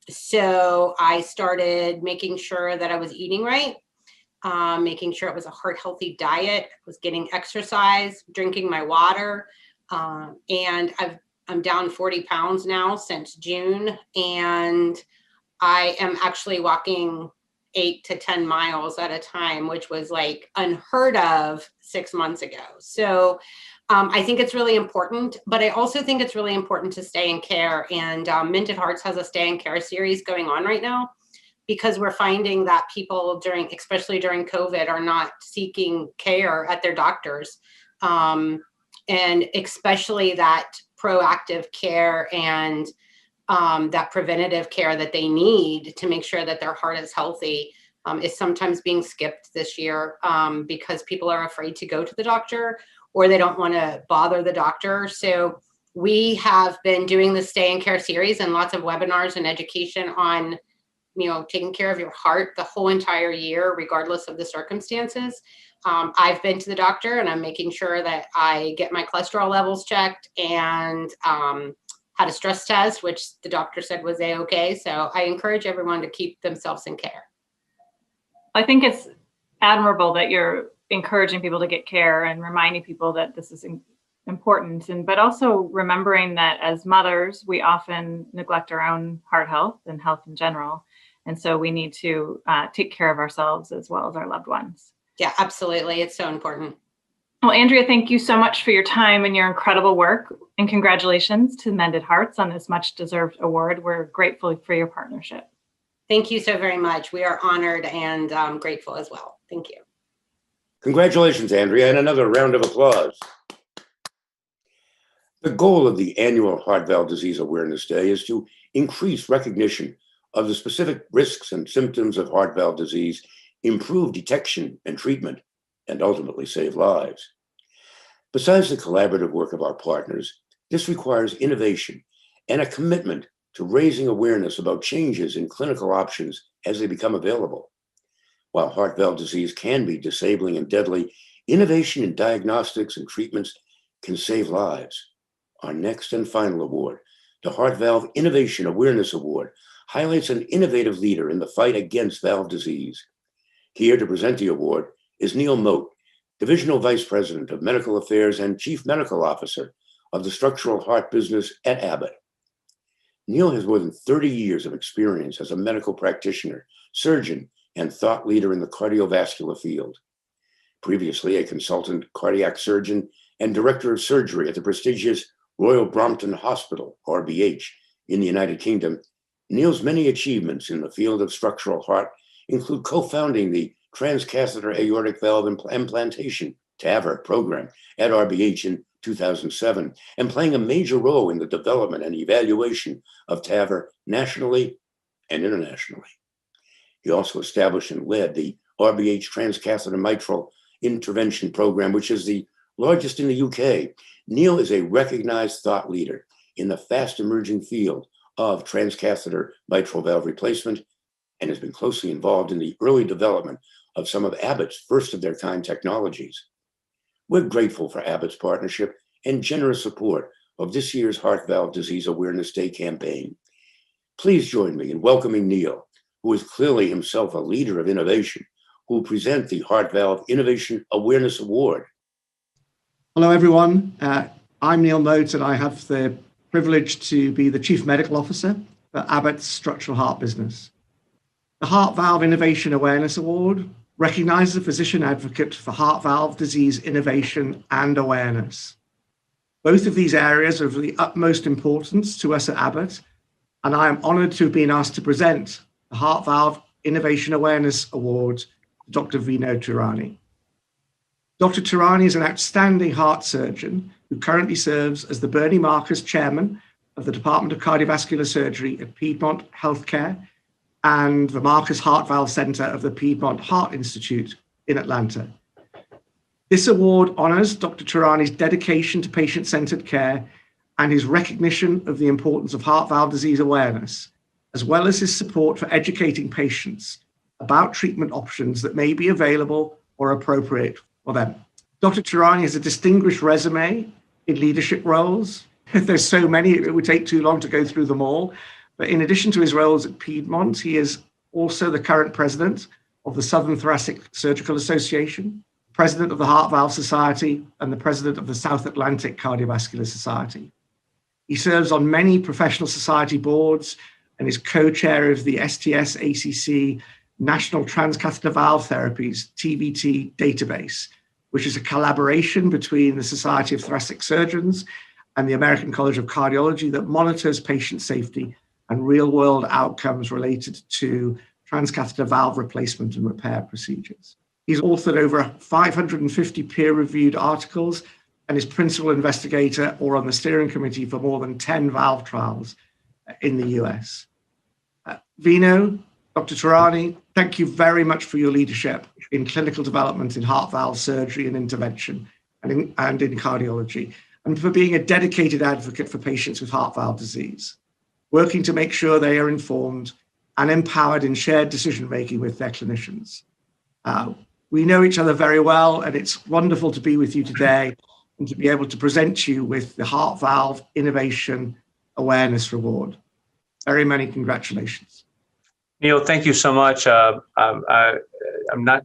So I started making sure that I was eating right, making sure it was a heart healthy diet, was getting exercise, drinking my water. And I'm down 40 pounds now since June. And I am actually walking 8 to 10 miles at a time, which was like unheard of 6 months ago. So I think it's really important, but I also think it's really important to stay in care. And Mended Hearts has a stay in care series going on right now because we're finding that people especially during COVID, are not seeking care at their doctors. And especially that proactive care and that preventative care that they need to make sure that their heart is healthy is sometimes being skipped this year because people are afraid to go to the doctor or they don't want to bother the doctor. So we have been doing the Stay in Care series and lots of webinars and education on, taking care of your heart the whole entire year, regardless of the circumstances. I've been to the doctor and I'm making sure that I get my cholesterol levels checked and had a stress test, which the doctor said was A-okay. So I encourage everyone to keep themselves in care. I think it's admirable that you're encouraging people to get care and reminding people that this is important, but also remembering that as mothers, we often neglect our own heart health and health in general. And so we need to take care of ourselves as well as our loved ones. Yeah, absolutely. It's so important. Well, Andrea, thank you so much for your time and your incredible work. And congratulations to Mended Hearts on this much deserved award. We're grateful for your partnership. Thank you so very much. We are honored and grateful as well. Thank you. Congratulations, Andrea, and another round of applause. The goal of the annual Heart Valve Disease Awareness Day is to increase recognition of the specific risks and symptoms of heart valve disease, improve detection and treatment, and ultimately save lives. Besides the collaborative work of our partners, this requires innovation and a commitment to raising awareness about changes in clinical options as they become available. While heart valve disease can be disabling and deadly, innovation in diagnostics and treatments can save lives. Our next and final award, the Heart Valve Innovation Awareness Award, highlights an innovative leader in the fight against valve disease. Here to present the award is Neil Moat, Divisional Vice President of Medical Affairs and Chief Medical Officer of the structural heart business at Abbott. Neil has more than 30 years of experience as a medical practitioner, surgeon, and thought leader in the cardiovascular field. Previously a consultant cardiac surgeon and director of surgery at the prestigious Royal Brompton Hospital, RBH, in the United Kingdom, Neil's many achievements in the field of structural heart include co-founding the Transcatheter Aortic Valve Implantation, TAVR, program at RBH in 2007, and playing a major role in the development and evaluation of TAVR nationally and internationally. He also established and led the RBH Transcatheter Mitral Intervention Program, which is the largest in the UK. Neil is a recognized thought leader in the fast emerging field of transcatheter mitral valve replacement and has been closely involved in the early development of some of Abbott's first of their kind technologies. We're grateful for Abbott's partnership and generous support of this year's Heart Valve Disease Awareness Day campaign. Please join me in welcoming Neil, who is clearly himself a leader of innovation, who will present the Heart Valve Innovation Awareness Award. Hello, everyone. I'm Neil Moat, and I have the privilege to be the Chief Medical Officer for Abbott's structural heart business. The Heart Valve Innovation Awareness Award recognizes a physician advocate for heart valve disease innovation and awareness. Both of these areas are of the utmost importance to us at Abbott, and I am honored to have been asked to present the Heart Valve Innovation Awareness Award to Dr. Vino Turani. Dr. Turani is an outstanding heart surgeon who currently serves as the Bernie Marcus Chairman of the Department of Cardiovascular Surgery at Piedmont Healthcare and the Marcus Heart Valve Center of the Piedmont Heart Institute in Atlanta. This award honors Dr. Turani's dedication to patient-centered care and his recognition of the importance of heart valve disease awareness, as well as his support for educating patients about treatment options that may be available or appropriate for them. Dr. Turani has a distinguished resume in leadership roles. There's so many, it would take too long to go through them all. But in addition to his roles at Piedmont, he is also the current president of the Southern Thoracic Surgical Association, president of the Heart Valve Society, and the president of the South Atlantic Cardiovascular Society. He serves on many professional society boards and is co-chair of the STS-ACC National Transcatheter Valve Therapies, TVT database, which is a collaboration between the Society of Thoracic Surgeons and the American College of Cardiology that monitors patient safety and real-world outcomes related to transcatheter valve replacement and repair procedures. He's authored over 550 peer-reviewed articles and is principal investigator or on the steering committee for more than 10 valve trials in the US. Vino, Dr. Turani, thank you very much for your leadership in clinical development in heart valve surgery and intervention and in cardiology, and for being a dedicated advocate for patients with heart valve disease, working to make sure they are informed and empowered in shared decision-making with their clinicians. We know each other very well, and it's wonderful to be with you today and to be able to present you with the Heart Valve Innovation Awareness Award. Very many congratulations. Neil, thank you so much. I'm not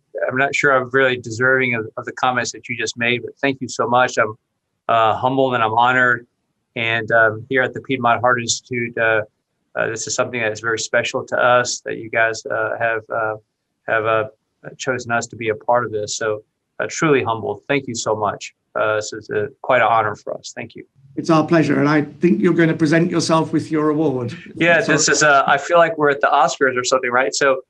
sure I'm really deserving of the comments that you just made, but thank you so much. I'm humbled and I'm honored. And here at the Piedmont Heart Institute, This is something that is very special to us that you guys have chosen us to be a part of this. So truly humbled. Thank you so much. This is quite an honor for us. Thank you. It's our pleasure. And I think you're going to present yourself with your award. Yeah, this is, I feel like we're at the Oscars or something, right? So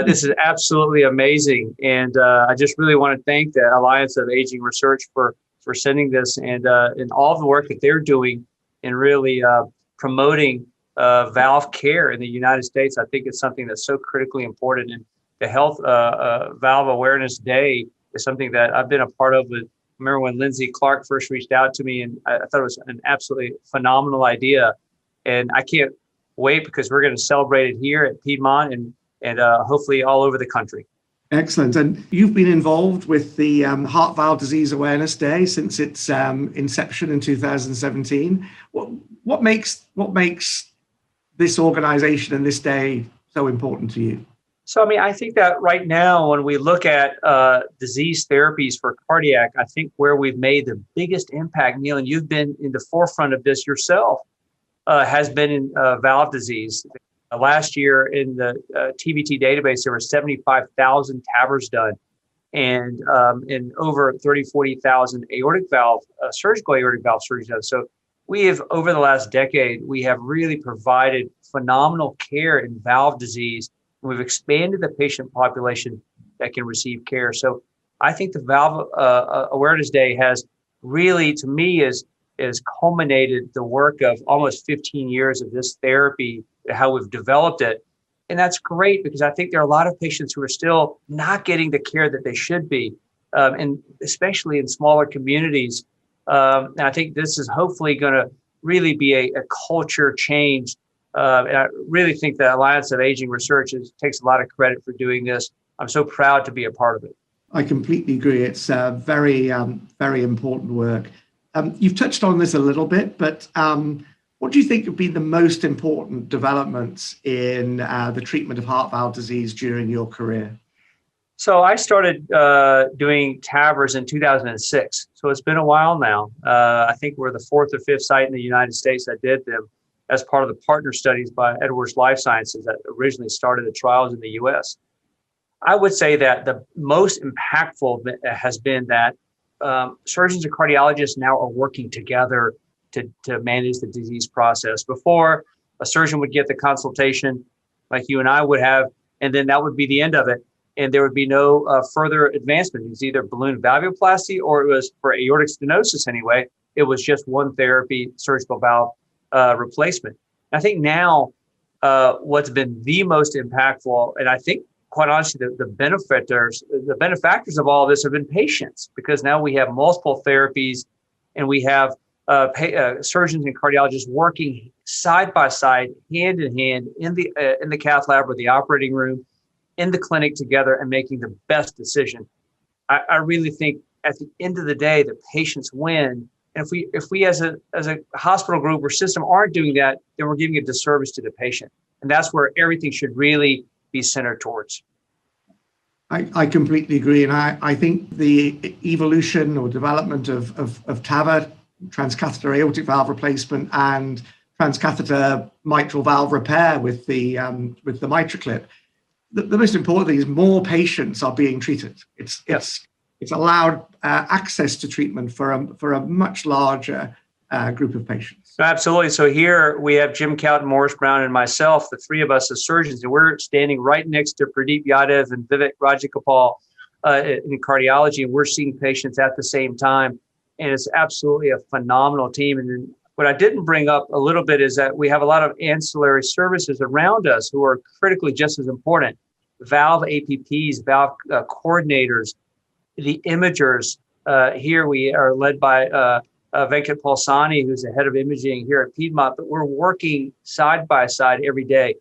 this is absolutely amazing. And I just really want to thank the Alliance of Aging Research for sending this and all the work that they're doing in really promoting valve care in the United States. I think it's something that's so critically important. And the Health Valve Awareness Day is something that I've been a part of. I remember when Lindsay Clark first reached out to me, and I thought it was an absolutely phenomenal idea. And I can't wait because we're going to celebrate it here at Piedmont and hopefully all over the country. Excellent. And you've been involved with the Heart Valve Disease Awareness Day since its inception in 2017. What makes this organization and this day so important to you? So, I mean, I think that right now, when we look at disease therapies for cardiac, I think where we've made the biggest impact, Neil, and you've been in the forefront of this yourself, has been in valve disease. Last year in the TVT database, there were 75,000 TAVRs done and over 40,000 aortic valve, surgical aortic valve surgeries done. So we have, over the last decade, we have really provided phenomenal care in valve disease. We've expanded the patient population that can receive care. So I think the Valve Awareness Day has really, to me, is culminated the work of almost 15 years of this therapy, how we've developed it. And that's great because I think there are a lot of patients who are still not getting the care that they should be, and especially in smaller communities. And I think this is hopefully going to really be a culture change. And I really think the Alliance of Aging Research takes a lot of credit for doing this. I'm so proud to be a part of it. I completely agree. It's very, very important work. You've touched on this a little bit, but what do you think have been the most important developments in the treatment of heart valve disease during your career? So I started doing TAVRs in 2006. So it's been a while now. I think we're the 4th or 5th site in the United States that did them as part of the partner studies by Edwards Life Sciences that originally started the trials in the US. I would say that the most impactful has been that surgeons and cardiologists now are working together to manage the disease process. Before, a surgeon would get the consultation like you and I would have, and then that would be the end of it. And there would be no further advancement. It was either balloon valvuloplasty or it was, for aortic stenosis anyway, it was just one therapy, surgical valve replacement. I think now what's been the most impactful, and I think quite honestly, the benefactors of all this have been patients, because now we have multiple therapies and we have surgeons and cardiologists working side by side, hand in hand in the cath lab or the operating room, in the clinic together and making the best decision. I really think at the end of the day, the patients win. And if we as a hospital group or system aren't doing that, then we're giving a disservice to the patient. And that's where everything should really be centered towards. I completely agree. And I think the evolution or development of TAVR, transcatheter aortic valve replacement, and transcatheter mitral valve repair with the MitraClip, the most important thing is more patients are being treated. It's allowed access to treatment for a much larger group of patients. Absolutely. So here we have Jim Cowden, Morris Brown, and myself, the three of us as surgeons, and we're standing right next to Pradeep Yadav and Vivek Rajagopal in cardiology, and we're seeing patients at the same time. And it's absolutely a phenomenal team. And then what I didn't bring up a little bit is that we have a lot of ancillary services around us who are critically just as important. Valve APPs, valve coordinators, the imagers. Here we are led by Venkat Palsani, who's the head of imaging here at Piedmont, but we're working side by side every day.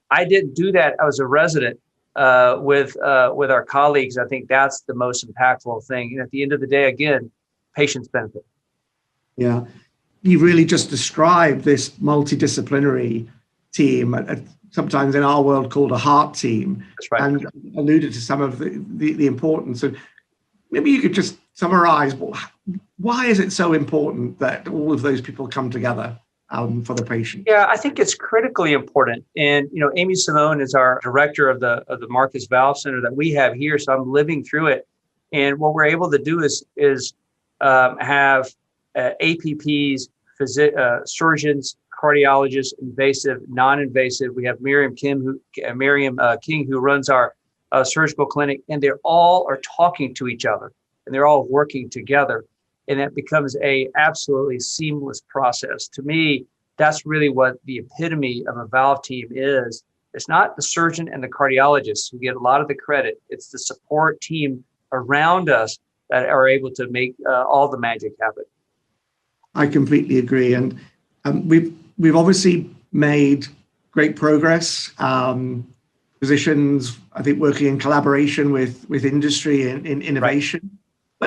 I didn't do that. I was a resident with our colleagues. I think that's the most impactful thing. And at the end of the day, again, patients benefit. Yeah. You really just described this multidisciplinary team, sometimes in our world called a heart team. That's right. And alluded to some of the importance. So maybe you could just summarize, why is it so important that all of those people come together for the patient? Yeah, I think it's critically important. And, Amy Simone is our director of the Marcus Valve Center that we have here. So I'm living through it. And what we're able to do is have APPs, surgeons, cardiologists, invasive, non-invasive. We have Miriam King, who runs our surgical clinic, and they all are talking to each other, and they're all working together. And that becomes a absolutely seamless process. To me, that's really what the epitome of a valve team is. It's not the surgeon and the cardiologist who get a lot of the credit. It's the support team around us that are able to make all the magic happen. I completely agree. And we've obviously made great progress. Physicians, I think, working in collaboration with industry and in innovation. Right.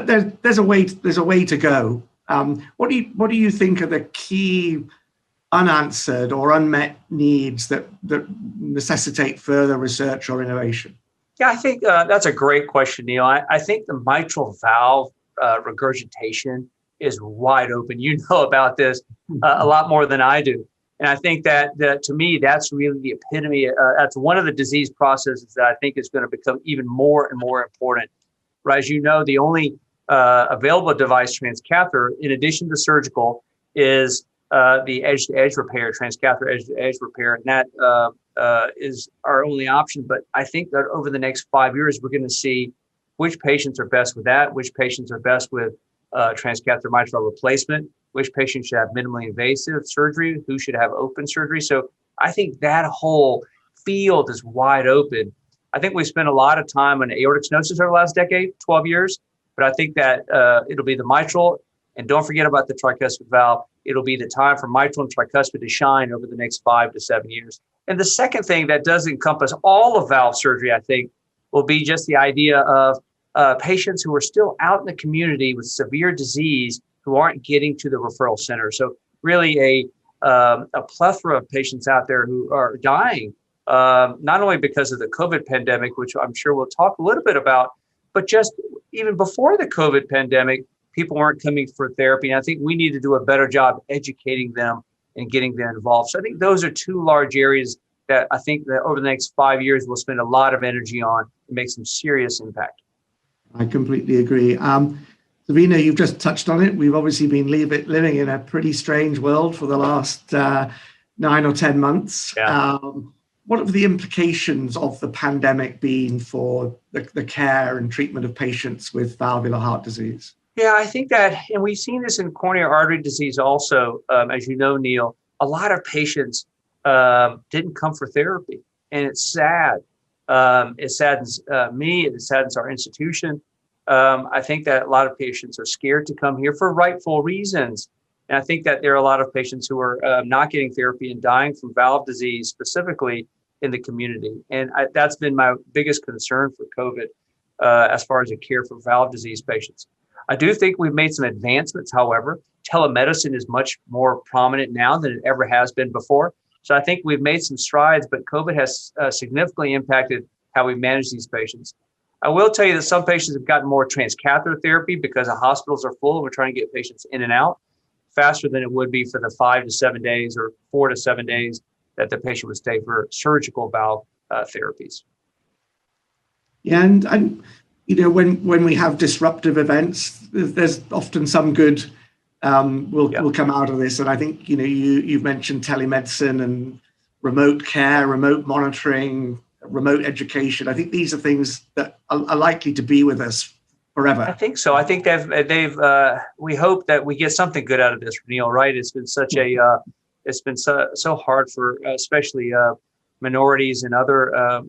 But there's a way to go. What do you think are the key unanswered or unmet needs that necessitate further research or innovation? Yeah, I think that's a great question, Neil. I think the mitral valve regurgitation is wide open. You know about this a lot more than I do. And I think that to me, that's really the epitome. That's one of the disease processes that I think is going to become even more and more important. Right? As you know, the only available device transcatheter, in addition to surgical, is the edge-to-edge repair, transcatheter edge-to-edge repair. And that is our only option. But I think that over the next 5 years, we're going to see which patients are best with that, which patients are best with transcatheter mitral replacement, which patients should have minimally invasive surgery, who should have open surgery. So I think that whole field is wide open. I think we spent a lot of time on aortic stenosis over the last decade, 12 years, but I think that it'll be the mitral, and don't forget about the tricuspid valve. It'll be the time for mitral and tricuspid to shine over the next 5 to 7 years. And the second thing that does encompass all of valve surgery, I think, will be just the idea of patients who are still out in the community with severe disease who aren't getting to the referral center. So really a plethora of patients out there who are dying, not only because of the COVID pandemic, which I'm sure we'll talk a little bit about, but just even before the COVID pandemic, people weren't coming for therapy. And I think we need to do a better job educating them and getting them involved. So I think those are two large areas that I think that over the next 5 years, we'll spend a lot of energy on and make some serious impact. I completely agree. Davina, you've just touched on it. We've obviously been living in a pretty strange world for the last 9 or 10 months. Yeah. What have the implications of the pandemic been for the care and treatment of patients with valvular heart disease? Yeah, I think that, and we've seen this in coronary artery disease also, as you know, Neil, a lot of patients didn't come for therapy, and it's sad. It saddens me, and it saddens our institution. I think that a lot of patients are scared to come here for rightful reasons. And I think that there are a lot of patients who are not getting therapy and dying from valve disease, specifically in the community. And that's been my biggest concern for COVID as far as the care for valve disease patients. I do think we've made some advancements, however. Telemedicine is much more prominent now than it ever has been before. So I think we've made some strides, but COVID has significantly impacted how we manage these patients. I will tell you that some patients have gotten more transcatheter therapy because the hospitals are full and we're trying to get patients in and out faster than it would be for the 5 to 7 days or 4 to 7 days that the patient would stay for surgical valve therapies. Yeah, and you know, when we have disruptive events, there's often some good will come out of this. And I think, you know, you've mentioned telemedicine and remote care, remote monitoring, remote education. I think these are things that are likely to be with us forever. I think so. I think we hope that we get something good out of this, Neil, right? It's been such it's been so hard for especially minorities and other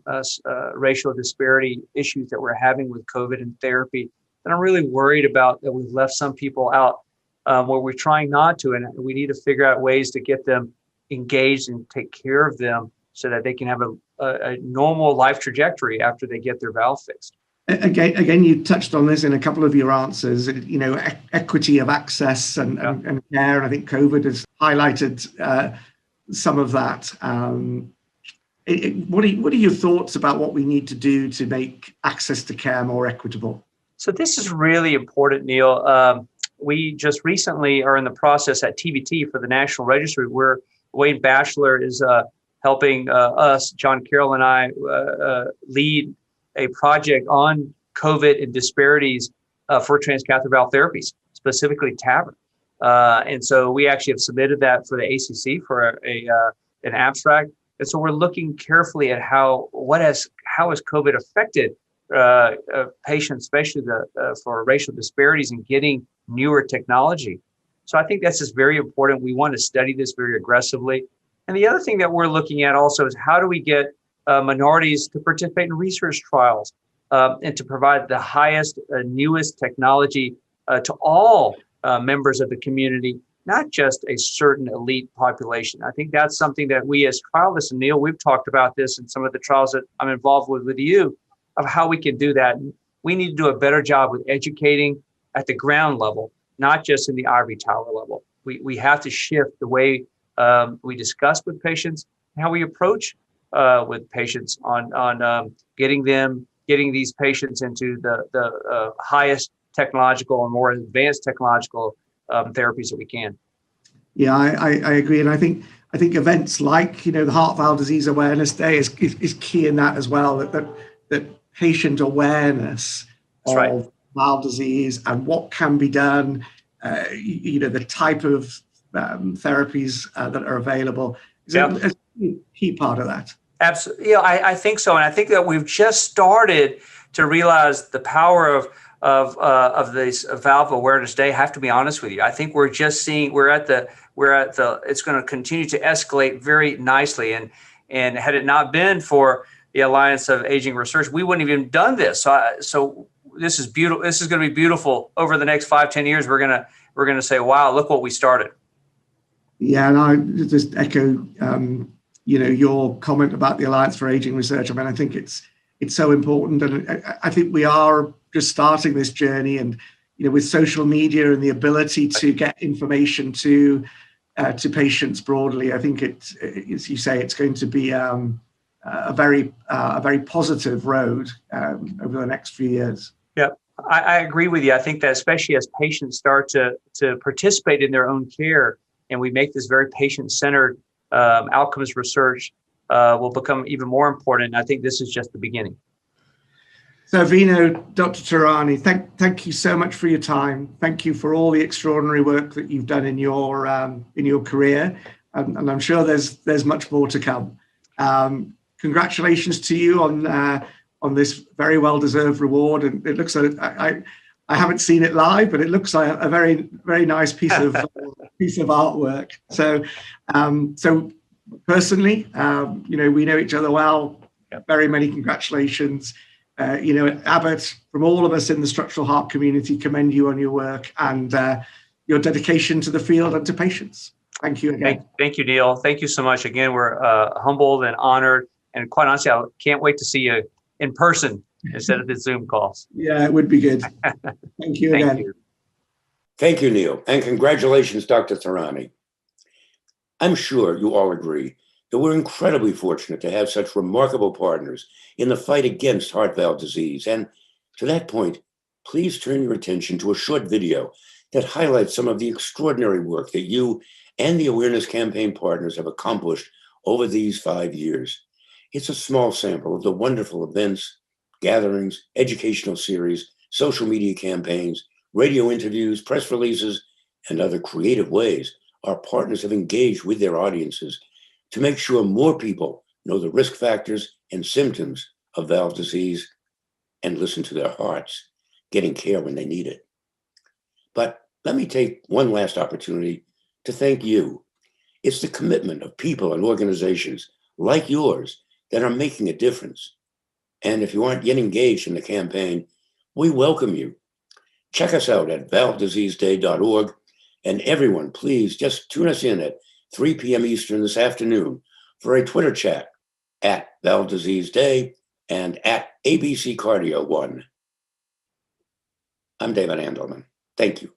racial disparity issues that we're having with COVID and therapy. And I'm really worried about that we've left some people out where we're trying not to. And we need to figure out ways to get them engaged and take care of them so that they can have a normal life trajectory after they get their valve fixed. Again, you touched on this in a couple of your answers, you know, equity of access and care. And I think COVID has highlighted some of that. What are your thoughts about what we need to do to make access to care more equitable? So this is really important, Neil. we just recently are in the process at TBT for the National Registry, where Wayne Batchelor is helping us, John Carroll and I, lead a project on COVID and disparities for transcatheter valve therapies, specifically TAVR. And so we actually have submitted that for the ACC for an abstract. And so we're looking carefully at how has COVID affected patients, especially for racial disparities and getting newer technology. So I think that's just very important. We want to study this very aggressively. And the other thing that we're looking at also is how do we get minorities to participate in research trials and to provide the highest, newest technology to all members of the community, not just a certain elite population. I think that's something that we as trialists, and Neil, we've talked about this in some of the trials that I'm involved with you, of how we can do that. We need to do a better job with educating at the ground level, not just in the ivory tower level. We have to shift the way we discuss with patients, and how we approach with patients on getting these patients into the highest technological and more advanced technological therapies that we can. Yeah, I agree, and I think events like the Heart Valve Disease Awareness Day is key in that as well. That patient awareness of right. valve disease and what can be done, the type of therapies that are available is a key part of that. Absolutely, yeah, I think so, and I think that we've just started to realize the power of this Valve Awareness Day. I have to be honest with you. I think we're just seeing it's going to continue to escalate very nicely, and had it not been for the Alliance of Aging Research, we wouldn't have even done this. So this is beautiful. This is going to be beautiful over the next 5-10 years. We're going to say, wow, look what we started. Yeah, and I just echo your comment about the Alliance for Aging Research. I mean, I think it's so important, and I think we are just starting this journey, and with social media and the ability to get information to patients broadly, I think as you say, it's going to be a very positive road over the next few years. Yeah, I agree with you. I think that especially as patients start to participate in their own care, and we make this very patient-centered outcomes research will become even more important. I think this is just the beginning. So Vino, Dr. Tehrani, thank you so much for your time. Thank you for all the extraordinary work that you've done in your career, and I'm sure there's much more to come. Congratulations to you on this very well-deserved reward, and it looks like I haven't seen it live, but it looks like a very, very nice piece of artwork. So personally, we know each other well. Very many congratulations. Abbott, from all of us in the structural heart community, commend you on your work and your dedication to the field and to patients. Thank you again. Thank you, Neil. Thank you so much. Again, we're humbled and honored, and quite honestly, I can't wait to see you in person instead of the Zoom calls. Yeah, it would be good. Thank you again. You. Thank you, Neil, and congratulations, Dr. Tehrani. I'm sure you all agree that we're incredibly fortunate to have such remarkable partners in the fight against heart valve disease. And to that point, please turn your attention to a short video that highlights some of the extraordinary work that you and the Awareness Campaign partners have accomplished over these 5 years. It's a small sample of the wonderful events, gatherings, educational series, social media campaigns, radio interviews, press releases, and other creative ways our partners have engaged with their audiences to make sure more people know the risk factors and symptoms of valve disease and listen to their hearts, getting care when they need it. But let me take one last opportunity to thank you. It's the commitment of people and organizations like yours that are making a difference. And if you aren't yet engaged in the campaign, we welcome you. Check us out at valvediseaseday.org. And everyone, please just tune us in at 3 p.m. Eastern this afternoon for a Twitter chat at Valve Disease Day and at ABC Cardio 1. I'm David Andelman. Thank you.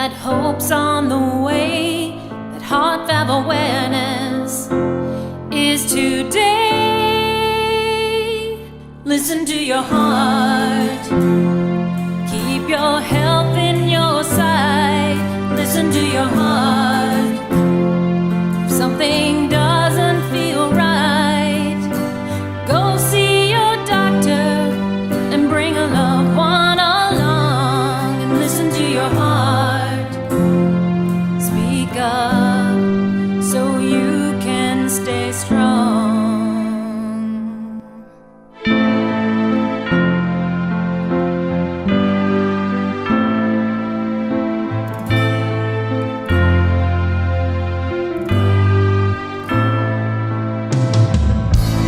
that hope's on the way, that heart valve awareness is today. Listen to your heart. Keep your health in your sight. Listen to your heart. If something doesn't feel right, go see your doctor and bring a loved one along, and listen to your heart. Speak up so you can stay strong.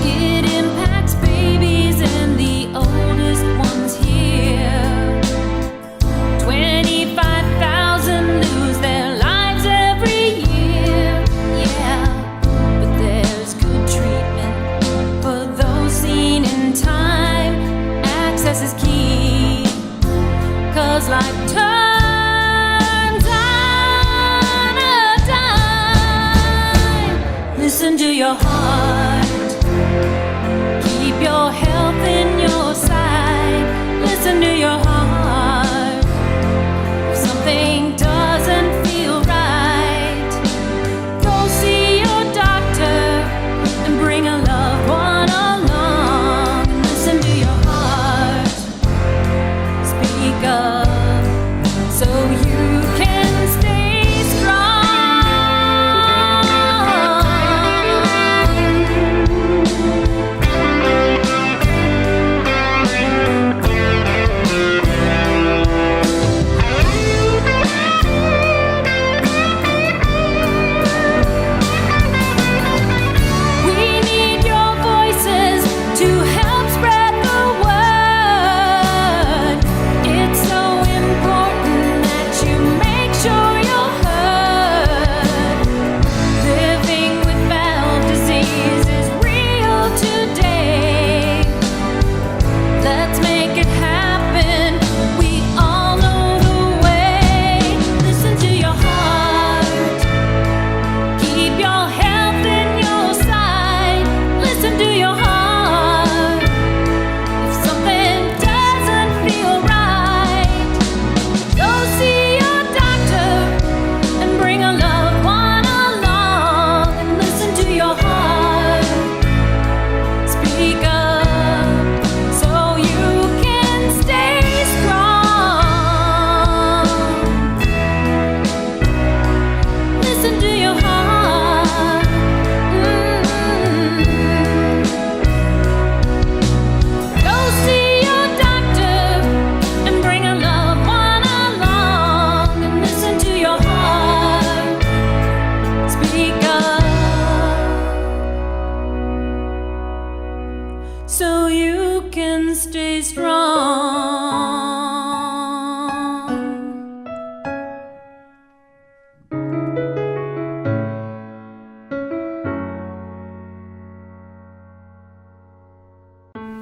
It impacts babies and the oldest ones here. 25,000 lose their lives every year. Yeah, but there's good treatment for those seen in time. Access is key, 'cause life turns on a dime. Listen to your heart. Keep your health in your sight. Listen to your heart. If something doesn't feel right, go see your doctor and bring a loved one along. And listen to your heart. Speak up so you can stay strong. We need your voices to help spread the word. It's so important that you make sure you're heard. Living with valve disease is real today. Let's make it happen. We all know the way. Listen to your heart. Keep your health in your sight. Listen to your heart. If something doesn't feel right, go see your doctor and bring a loved one along. And listen to your heart. Speak up so you can stay strong. Listen to your heart. Go see your doctor and bring a loved one along. And listen to your heart. Speak up so you can stay strong.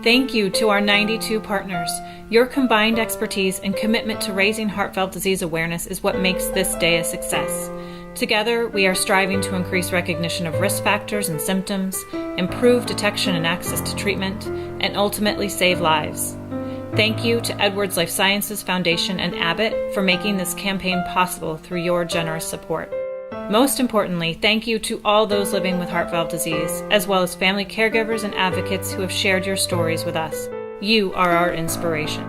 Thank you to our 92 partners. Your combined expertise and commitment to raising heart valve disease awareness is what makes this day a success. Together, we are striving to increase recognition of risk factors and symptoms, improve detection and access to treatment, and ultimately save lives. Thank you to Edwards Life Sciences Foundation and Abbott for making this campaign possible through your generous support. Most importantly, thank you to all those living with heart valve disease, as well as family caregivers and advocates who have shared your stories with us. You are our inspiration.